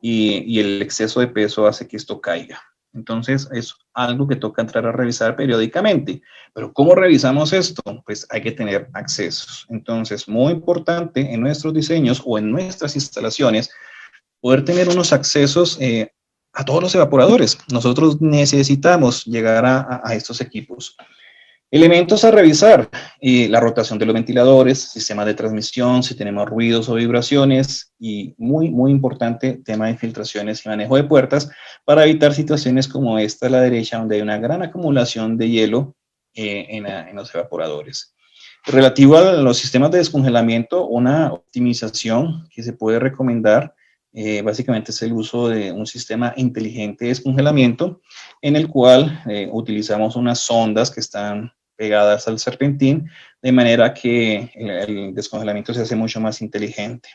y el exceso de peso hace que esto caiga. Entonces es algo que toca entrar a revisar periódicamente. Pero ¿cómo revisamos esto? Pues hay que tener accesos. Entonces, muy importante en nuestros diseños o en nuestras instalaciones poder tener unos accesos a todos los evaporadores. Nosotros necesitamos llegar a estos equipos. Elementos a revisar, la rotación de los ventiladores, sistemas de transmisión, si tenemos ruidos o vibraciones y muy importante, tema de filtraciones y manejo de puertas para evitar situaciones como esta a la derecha donde hay una gran acumulación de hielo en los evaporadores. Relativo a los sistemas de descongelamiento, una optimización que se puede recomendar básicamente es el uso de un sistema inteligente de descongelamiento en el cual utilizamos unas sondas que están pegadas al serpentín, de manera que el descongelamiento se hace mucho más inteligente.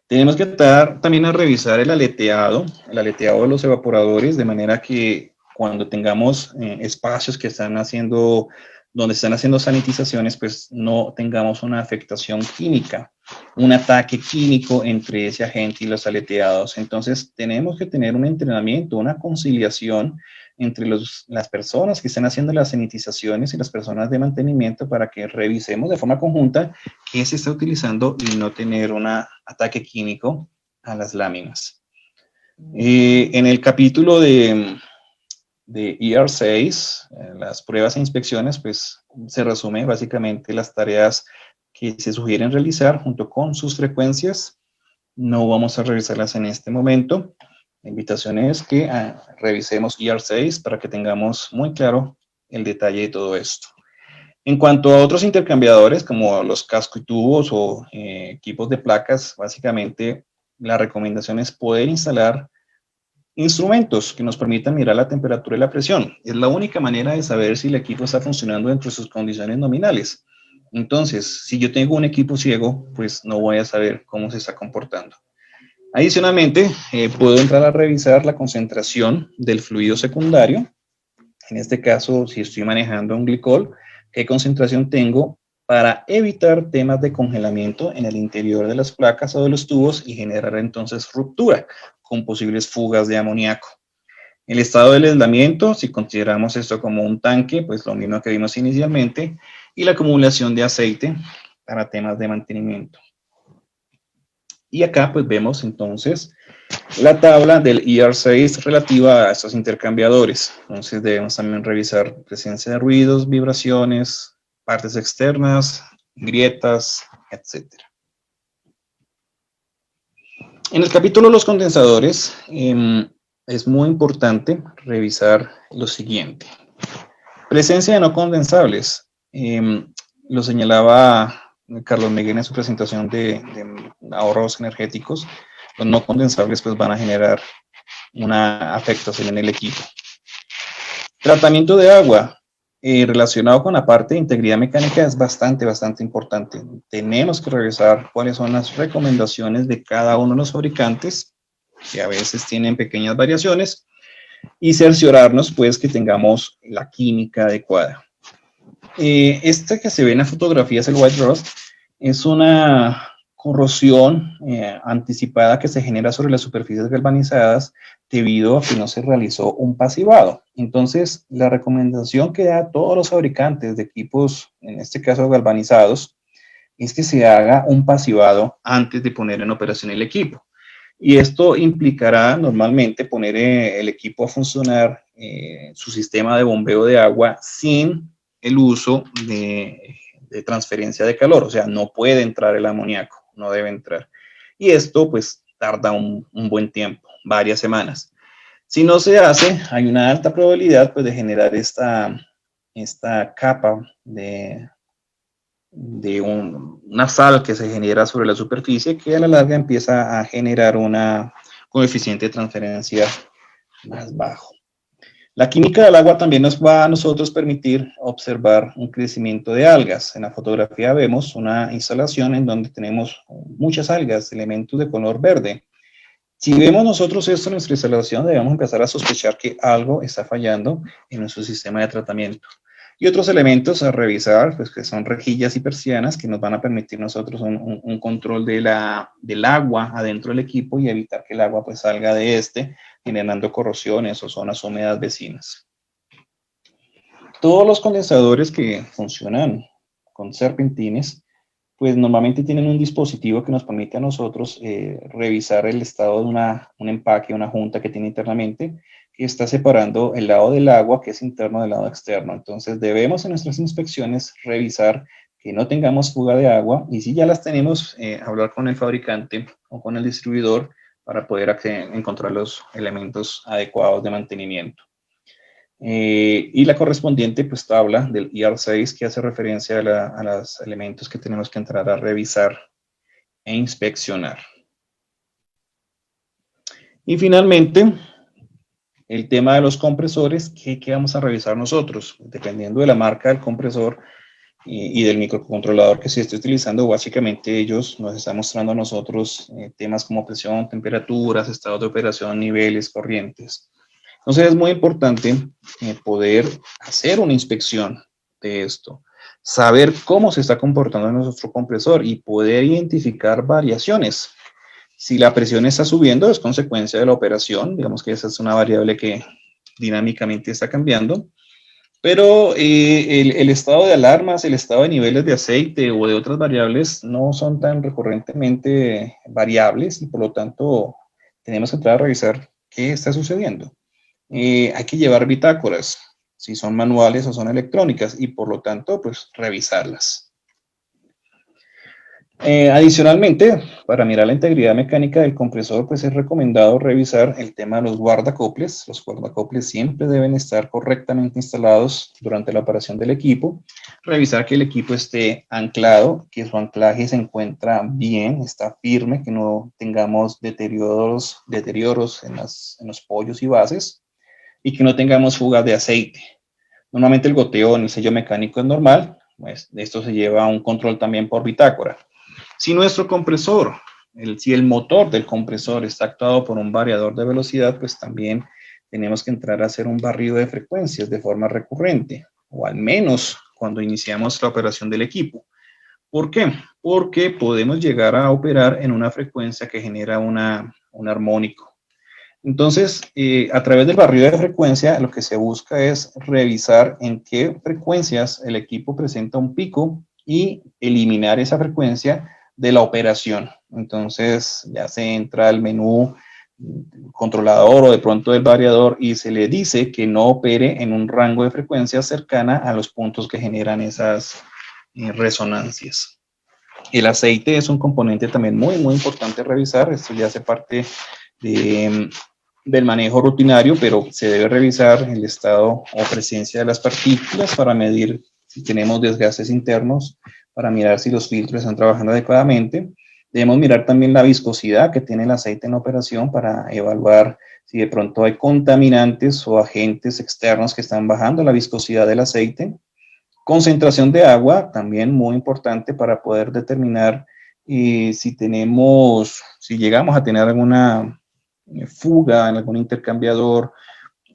Tenemos que estar también a revisar el aleteado de los evaporadores, de manera que cuando tengamos espacios que están haciendo, donde están haciendo sanitizaciones, pues no tengamos una afectación química, un ataque químico entre ese agente y los aleteados. Entonces tenemos que tener un entrenamiento, una conciliación entre las personas que están haciendo las sanitizaciones y las personas de mantenimiento para que revisemos de forma conjunta qué se está utilizando y no tener un ataque químico a las láminas. En el capítulo de ER6, las pruebas e inspecciones, pues se resume básicamente las tareas que se sugieren realizar junto con sus frecuencias. No vamos a revisarlas en este momento. La invitación es que revisemos ER6 para que tengamos muy claro el detalle de todo esto. En cuanto a otros intercambiadores como los casco y tubos o equipos de placas, básicamente la recomendación es poder instalar instrumentos que nos permitan mirar la temperatura y la presión. Es la única manera de saber si el equipo está funcionando dentro de sus condiciones nominales. Entonces, si yo tengo un equipo ciego, pues no voy a saber cómo se está comportando. Adicionalmente, puedo entrar a revisar la concentración del fluido secundario. En este caso, si estoy manejando un glicol, qué concentración tengo para evitar temas de congelamiento en el interior de las placas o de los tubos y generar entonces ruptura con posibles fugas de amoníaco. El estado del aislamiento, si consideramos esto como un tanque, pues lo mismo que vimos inicialmente, y la acumulación de aceite para temas de mantenimiento. Y acá pues vemos entonces la tabla del ER6 relativa a estos intercambiadores. Entonces debemos también revisar presencia de ruidos, vibraciones, partes externas, grietas, etc. En el capítulo de los condensadores es muy importante revisar lo siguiente. Presencia de no condensables. Lo señalaba Carlos Miguel en su presentación de ahorros energéticos. Los no condensables pues van a generar una afectación en el equipo. Tratamiento de agua. relacionado con la parte de integridad mecánica es bastante importante. Tenemos que revisar cuáles son las recomendaciones de cada uno de los fabricantes, que a veces tienen pequeñas variaciones, y cerciorarnos pues que tengamos la química adecuada. Esta que se ve en la fotografía es el white rust, es una corrosión anticipada que se genera sobre las superficies galvanizadas debido a que no se realizó un pasivado. Entonces, la recomendación que da a todos los fabricantes de equipos, en este caso galvanizados, es que se haga un pasivado antes de poner en operación el equipo. Y esto implicará normalmente poner el equipo a funcionar, su sistema de bombeo de agua sin el uso de transferencia de calor, o sea, no puede entrar el amoníaco, no debe entrar. Y esto pues tarda un buen tiempo, varias semanas. Si no se hace, hay una alta probabilidad pues de generar esta capa una sal que se genera sobre la superficie que a la larga empieza a generar una coeficiente de transferencia más bajo. La química del agua también nos va a nosotros permitir observar un crecimiento de algas. En la fotografía vemos una instalación en donde tenemos muchas algas, elementos de color verde. Si vemos nosotros esto en nuestra instalación, debemos empezar a sospechar que algo está fallando en nuestro sistema de tratamiento. Y otros elementos a revisar, pues que son rejillas y persianas que nos van a permitir nosotros un control del agua adentro del equipo y evitar que el agua pues salga de generando corrosiones o zonas húmedas vecinas. Todos los condensadores que funcionan con serpentines, pues normalmente tienen un dispositivo que nos permite a nosotros revisar el estado de un empaque, una junta que tiene internamente, que está separando el lado del agua, que es interno, del lado externo. Entonces debemos en nuestras inspecciones revisar que no tengamos fuga de agua y si ya las tenemos, hablar con el fabricante o con el distribuidor para poder encontrar los elementos adecuados de mantenimiento. Y la correspondiente pues tabla del ER6 que hace referencia a los elementos que tenemos que entrar a revisar e inspeccionar. Y finalmente, el tema de los compresores, ¿qué vamos a revisar nosotros? Dependiendo de la marca del compresor y del microcontrolador que se esté utilizando, básicamente ellos nos están mostrando a nosotros temas como presión, temperaturas, estados de operación, niveles, corrientes. Entonces es muy importante poder hacer una inspección de esto, saber cómo se está comportando nuestro compresor y poder identificar variaciones. Si la presión está subiendo es consecuencia de la operación, digamos que esa es una variable que dinámicamente está cambiando, pero el estado de alarmas, el estado de niveles de aceite o de otras variables no son tan recurrentemente variables y por lo tanto tenemos que entrar a revisar qué está sucediendo. Hay que llevar bitácoras, si son manuales o son electrónicas, y por lo tanto, pues revisarlas. Adicionalmente, para mirar la integridad mecánica del compresor, pues es recomendado revisar el tema de los guardacoples. Los guardacoples siempre deben estar correctamente instalados durante la operación del equipo. Revisar que el equipo esté anclado, que su anclaje se encuentra bien, está firme, que no tengamos deterioros en los pollos y bases y que no tengamos fugas de aceite. Normalmente el goteo en el sello mecánico es normal, pues esto se lleva a un control también por bitácora. Si nuestro compresor, si el motor del compresor está actuado por un variador de velocidad, pues también tenemos que entrar a hacer un barrido de frecuencias de forma recurrente, o al menos cuando iniciamos la operación del equipo. ¿Por qué? Porque podemos llegar a operar en una frecuencia que genera un armónico. Entonces, a través del barrido de frecuencia, lo que se busca es revisar en qué frecuencias el equipo presenta un pico y eliminar esa frecuencia de la operación. Entonces, ya se entra al menú controlador o de pronto el variador y se le dice que no opere en un rango de frecuencia cercana a los puntos que generan esas resonancias. El aceite es un componente también muy importante revisar. Esto ya hace parte del manejo rutinario, pero se debe revisar el estado o presencia de las partículas para medir si tenemos desgastes internos, para mirar si los filtros están trabajando adecuadamente. Debemos mirar también la viscosidad que tiene el aceite en operación para evaluar Si de pronto hay contaminantes o agentes externos que están bajando la viscosidad del aceite. Concentración de agua, también muy importante para poder determinar si llegamos a tener alguna fuga en algún intercambiador,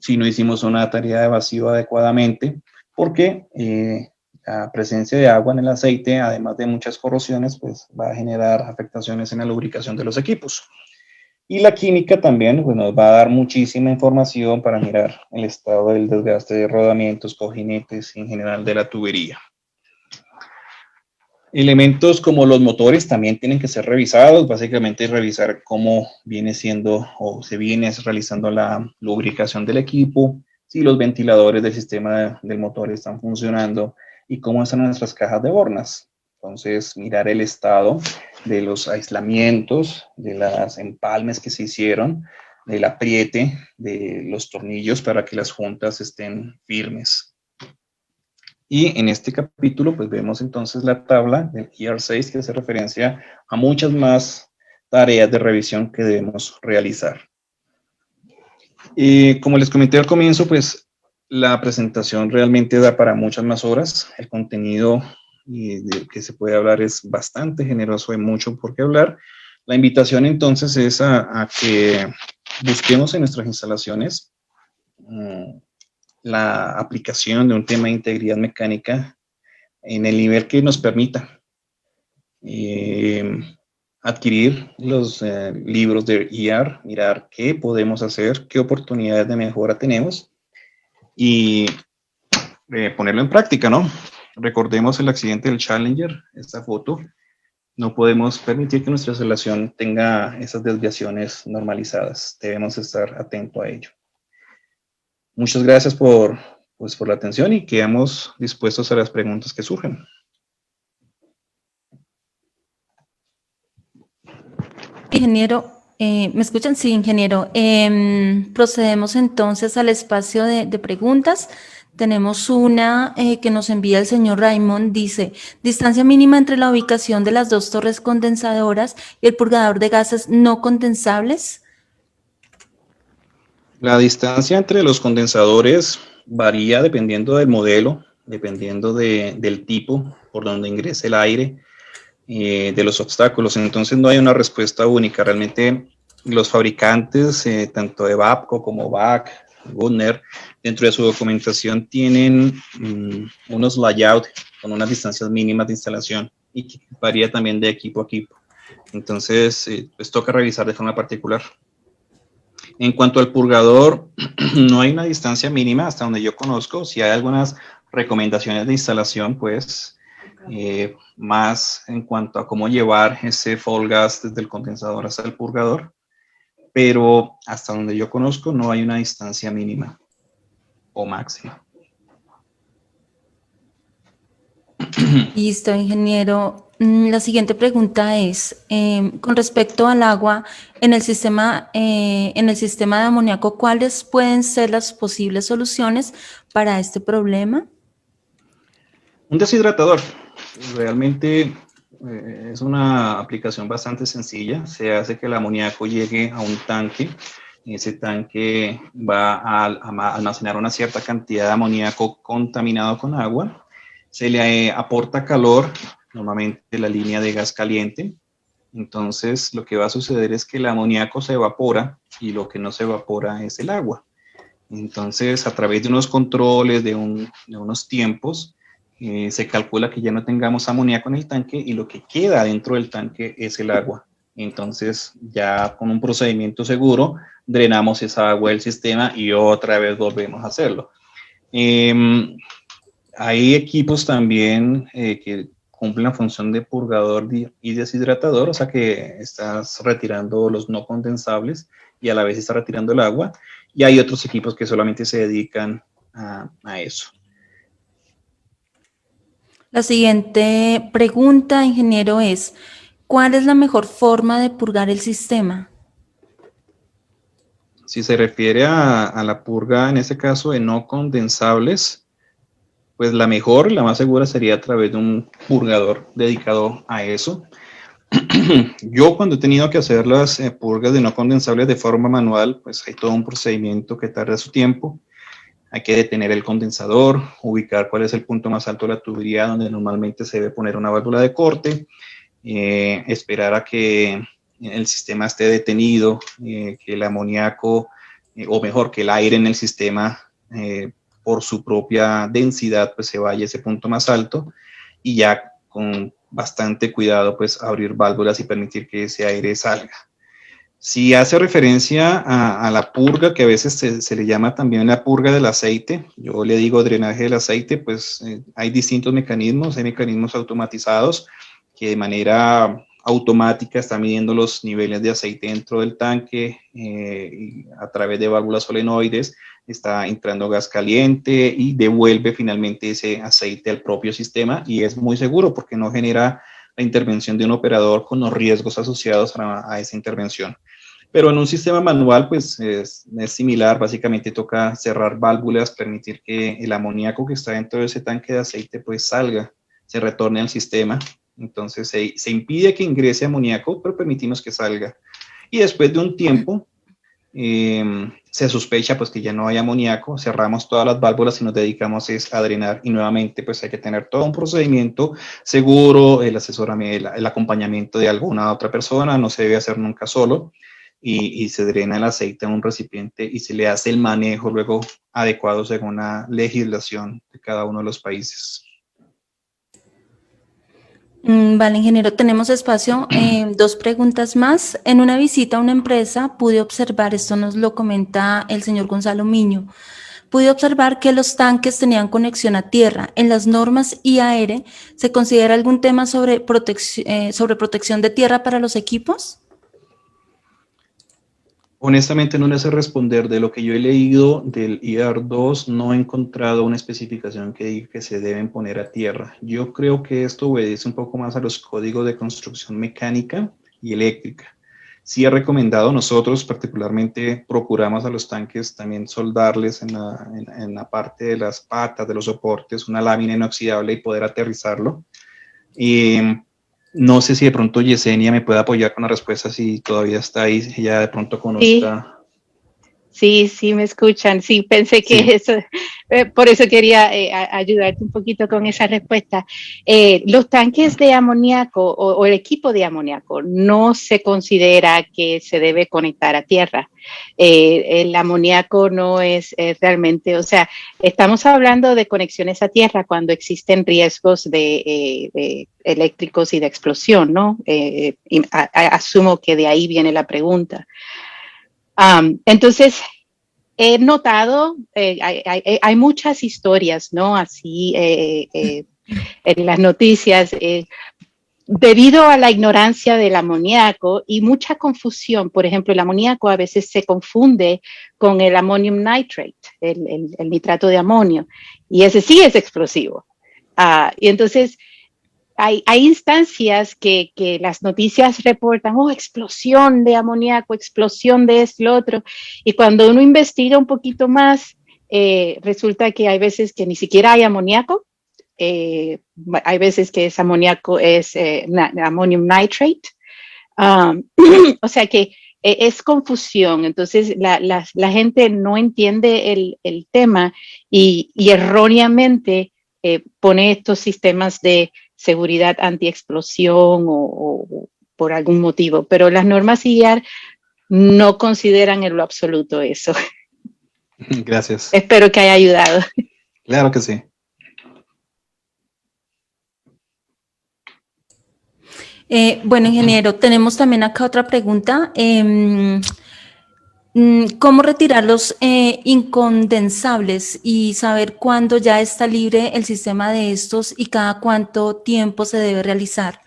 si no hicimos una tarea de vacío adecuadamente, porque la presencia de agua en el aceite, además de muchas corrosiones, pues va a generar afectaciones en la lubricación de los equipos. Y la química también pues, nos va a dar muchísima información para mirar el estado del desgaste de rodamientos, cojinetes y en general de la tubería. Elementos como los motores también tienen que ser revisados, básicamente revisar cómo viene siendo o se viene realizando la lubricación del equipo, si los ventiladores del sistema del motor están funcionando y cómo están nuestras cajas de bornas. Entonces, mirar el estado de los aislamientos, de las empalmes que se hicieron, del apriete de los tornillos para que las juntas estén firmes. Y en este capítulo, pues vemos entonces la tabla del ER6 que hace referencia a muchas más tareas de revisión que debemos realizar. Y como les comenté al comienzo, pues la presentación realmente da para muchas más horas. El contenido del que se puede hablar es bastante generoso, hay mucho por qué hablar. La invitación entonces es a que busquemos en nuestras instalaciones la aplicación de un tema de integridad mecánica en el nivel que nos permita adquirir los libros de ER, mirar qué podemos hacer, qué oportunidades de mejora tenemos y ponerlo en práctica, ¿no? Recordemos el accidente del Challenger, esta foto. No podemos permitir que nuestra instalación tenga esas desviaciones normalizadas. Debemos estar atentos a ello. Muchas gracias por la atención y quedamos dispuestos a las preguntas que surjan. Ingeniero, ¿me escuchan? Sí, ingeniero. Procedemos entonces al espacio de preguntas. Tenemos una que nos envía el señor Raymond. Dice, distancia mínima entre la ubicación de las dos torres condensadoras y el purgador de gases no condensables. La distancia entre los condensadores varía dependiendo del modelo, dependiendo del tipo por donde ingrese el aire, de los obstáculos. Entonces no hay una respuesta única. Realmente los fabricantes, tanto de Babco como BAC, Gunner, dentro de su documentación tienen unos layouts con unas distancias mínimas de instalación y que varía también de equipo a equipo. Entonces, pues toca revisar de forma particular. En cuanto al purgador, no hay una distancia mínima hasta donde yo conozco. Si hay algunas recomendaciones de instalación, pues más en cuanto a cómo llevar ese fall gas desde el condensador hasta el purgador. Pero hasta donde yo conozco no hay una distancia mínima o máxima. Listo, ingeniero. La siguiente pregunta es, con respecto al agua, en el sistema de amoníaco, ¿cuáles pueden ser las posibles soluciones para este problema? Un deshidratador. Realmente es una aplicación bastante sencilla. Se hace que el amoníaco llegue a un tanque. Ese tanque va a almacenar una cierta cantidad de amoníaco contaminado con agua. Se le aporta calor, normalmente la línea de gas caliente. Entonces, lo que va a suceder es que el amoníaco se evapora y lo que no se evapora es el agua. Entonces, a través de unos controles, de unos tiempos, se calcula que ya no tengamos amoníaco en el tanque y lo que queda dentro del tanque es el agua. Entonces, ya con un procedimiento seguro, drenamos esa agua del sistema y otra vez volvemos a hacerlo. Hay equipos también que cumplen la función de purgador y deshidratador, o sea que estás retirando los no condensables y a la vez estás retirando el agua. Y hay otros equipos que solamente se dedican a eso. La siguiente pregunta, ingeniero, es, ¿cuál es la mejor forma de purgar el sistema? Si se refiere a la purga, en este caso de no condensables, pues la mejor, la más segura sería a través de un purgador dedicado a eso. Yo cuando he tenido que hacer las purgas de no condensables de forma manual, pues hay todo un procedimiento que tarda su tiempo. Hay que detener el condensador, ubicar cuál es el punto más alto de la tubería donde normalmente se debe poner una válvula de corte, esperar a que el sistema esté detenido, que el amoníaco, o mejor, que el aire en el sistema, por su propia densidad, pues se vaya a ese punto más alto, y ya con bastante cuidado, pues abrir válvulas y permitir que ese aire salga. Si hace referencia a la purga, que a veces se le llama también la purga del aceite, yo le digo drenaje del aceite, pues hay distintos mecanismos, hay mecanismos automatizados que de manera automática están midiendo los niveles de aceite dentro del tanque, y a través de válvulas solenoides está entrando gas caliente y devuelve finalmente ese aceite al propio sistema, y es muy seguro porque no genera la intervención de un operador con los riesgos asociados a esa intervención. Pero en un sistema manual, pues es similar. Básicamente toca cerrar válvulas, permitir que el amoníaco que está dentro de ese tanque de aceite pues salga, se retorne al sistema. Entonces se impide que ingrese amoníaco, pero permitimos que salga. Y después de un tiempo, se sospecha pues que ya no hay amoníaco, cerramos todas las válvulas y nos dedicamos a drenar, y nuevamente pues hay que tener todo un procedimiento seguro, el asesoramiento, el acompañamiento de alguna otra persona, no se debe hacer nunca solo, y se drena el aceite en un recipiente y se le hace el manejo luego adecuado según la legislación de cada uno de los países. Vale, ingeniero, tenemos espacio. Dos preguntas más. En una visita a una empresa pude observar, esto nos lo comenta el señor Gonzalo Miño, pude observar que los tanques tenían conexión a tierra. En las normas IAR, ¿se considera algún tema sobre protección de tierra para los equipos? Honestamente no le sé responder. De lo que yo he leído del IAR 2, no he encontrado una especificación que diga que se deben poner a tierra. Yo creo que esto obedece un poco más a los códigos de construcción mecánica y eléctrica. Sí he recomendado, nosotros particularmente procuramos a los tanques también soldarles en la parte de las patas, de los soportes, una lámina inoxidable y poder aterrizarlo. Y no sé si de pronto Yesenia me puede apoyar con la respuesta, si todavía está ahí, ella de pronto conozca. Sí, me escuchan. Sí, pensé que Sí. eso, por eso quería ayudarte un poquito con esa respuesta. Los tanques de amoníaco o el equipo de amoníaco no se considera que se debe conectar a tierra. El amoníaco no es realmente, o sea, estamos hablando de conexiones a tierra cuando existen riesgos de eléctricos y de explosión, ¿no? Asumo que de ahí viene la pregunta. Entonces, he notado, hay muchas historias, ¿no? Así en las noticias, debido a la ignorancia del amoníaco y mucha confusión. Por ejemplo, el amoníaco a veces se confunde con el ammonium nitrate, el nitrato de amonio, y ese sí es explosivo. Y entonces, hay instancias que las noticias reportan, explosión de amoníaco, explosión de esto y lo otro, y cuando uno investiga un poquito más, resulta que hay veces que ni siquiera hay amoníaco, hay veces que ese amoníaco es ammonium nitrate, o sea que es confusión. Entonces la gente no entiende el tema y erróneamente pone estos sistemas de seguridad antiexplosión o por algún motivo, pero las normas IAR no consideran en lo absoluto eso. Gracias. Espero que haya ayudado. Claro que sí. Bueno, ingeniero, tenemos también acá otra pregunta. ¿Cómo retirar los incondensables y saber cuándo ya está libre el sistema de estos y cada cuánto tiempo se debe realizar?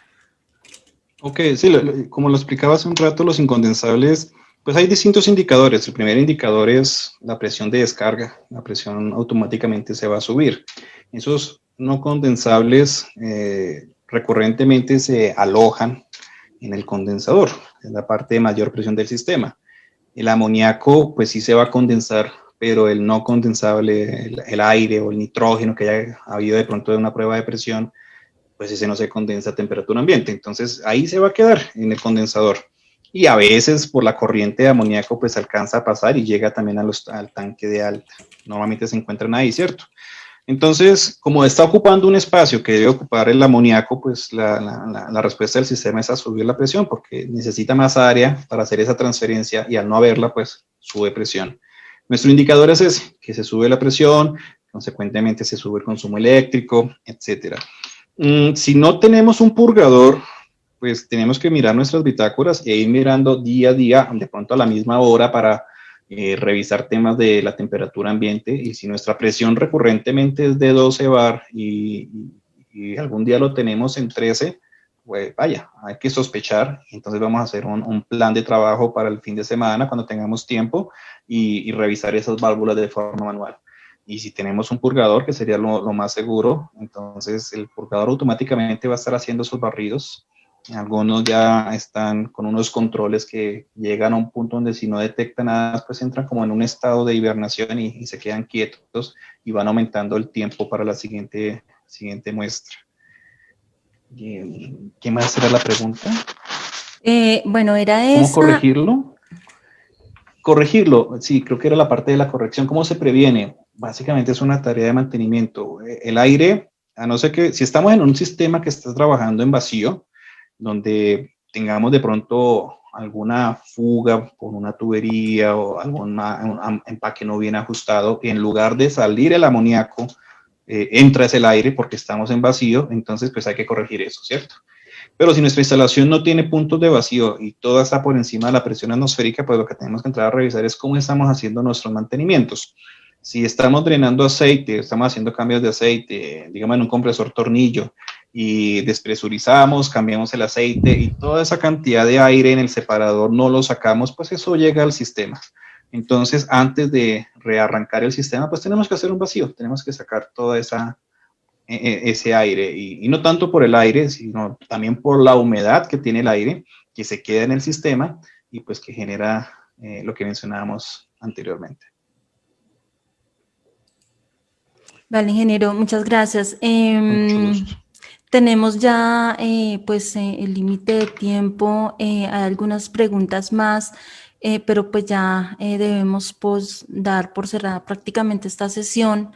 Ok, sí, como lo explicaba hace un rato, los incondensables, pues hay distintos indicadores. El primer indicador es la presión de descarga. La presión automáticamente se va a subir. Esos no condensables recurrentemente se alojan en el condensador, en la parte de mayor presión del sistema. El amoníaco, pues sí se va a condensar, pero el no condensable, el aire o el nitrógeno que haya habido de pronto de una prueba de presión, pues ese no se condensa a temperatura ambiente. Entonces ahí se va a quedar en el condensador. Y a veces por la corriente de amoníaco pues alcanza a pasar y llega también al tanque de alta. Normalmente se encuentran ahí, ¿cierto? Entonces, como está ocupando un espacio que debe ocupar el amoníaco, pues la respuesta del sistema es a subir la presión porque necesita más área para hacer esa transferencia y al no haberla, pues sube presión. Nuestro indicador es ese, que se sube la presión, consecuentemente se sube el consumo eléctrico, etcétera. Si no tenemos un purgador, pues tenemos que mirar nuestras bitácoras e ir mirando día a día, de pronto a la misma hora para revisar temas de la temperatura ambiente y si nuestra presión recurrentemente es de 12 bar y algún día lo tenemos en 13, pues vaya, hay que sospechar. Entonces vamos a hacer un plan de trabajo para el fin de semana cuando tengamos tiempo y revisar esas válvulas de forma manual. Y si tenemos un purgador, que sería lo más seguro, entonces el purgador automáticamente va a estar haciendo esos barridos. Algunos ya están con unos controles que llegan a un punto donde si no detectan nada, pues entran como en un estado de hibernación y se quedan quietos y van aumentando el tiempo para la siguiente muestra. ¿Qué más era la pregunta? Bueno, era ¿Cómo esa. corregirlo? Corregirlo, sí, creo que era la parte de la corrección. ¿Cómo se previene? Básicamente es una tarea de mantenimiento. El aire, a no ser que si estamos en un sistema que está trabajando en vacío, donde tengamos de pronto alguna fuga por una tubería o algún empaque no bien ajustado, en lugar de salir el amoníaco, entra ese el aire porque estamos en vacío, entonces pues hay que corregir eso, ¿cierto? Pero si nuestra instalación no tiene puntos de vacío y toda está por encima de la presión atmosférica, pues lo que tenemos que entrar a revisar es cómo estamos haciendo nuestros mantenimientos. Si estamos drenando aceite, estamos haciendo cambios de aceite, digamos en un compresor tornillo, y despresurizamos, cambiamos el aceite y toda esa cantidad de aire en el separador no lo sacamos, pues eso llega al sistema. Entonces, antes de rearrancar el sistema, pues tenemos que hacer un vacío, tenemos que sacar toda ese aire y no tanto por el aire, sino también por la humedad que tiene el aire, que se queda en el sistema y pues que genera lo que mencionábamos anteriormente. Vale, ingeniero, muchas gracias. Con mucho gusto. Tenemos ya pues el límite de tiempo, hay algunas preguntas más, pero pues ya debemos pues, dar por cerrada prácticamente esta sesión.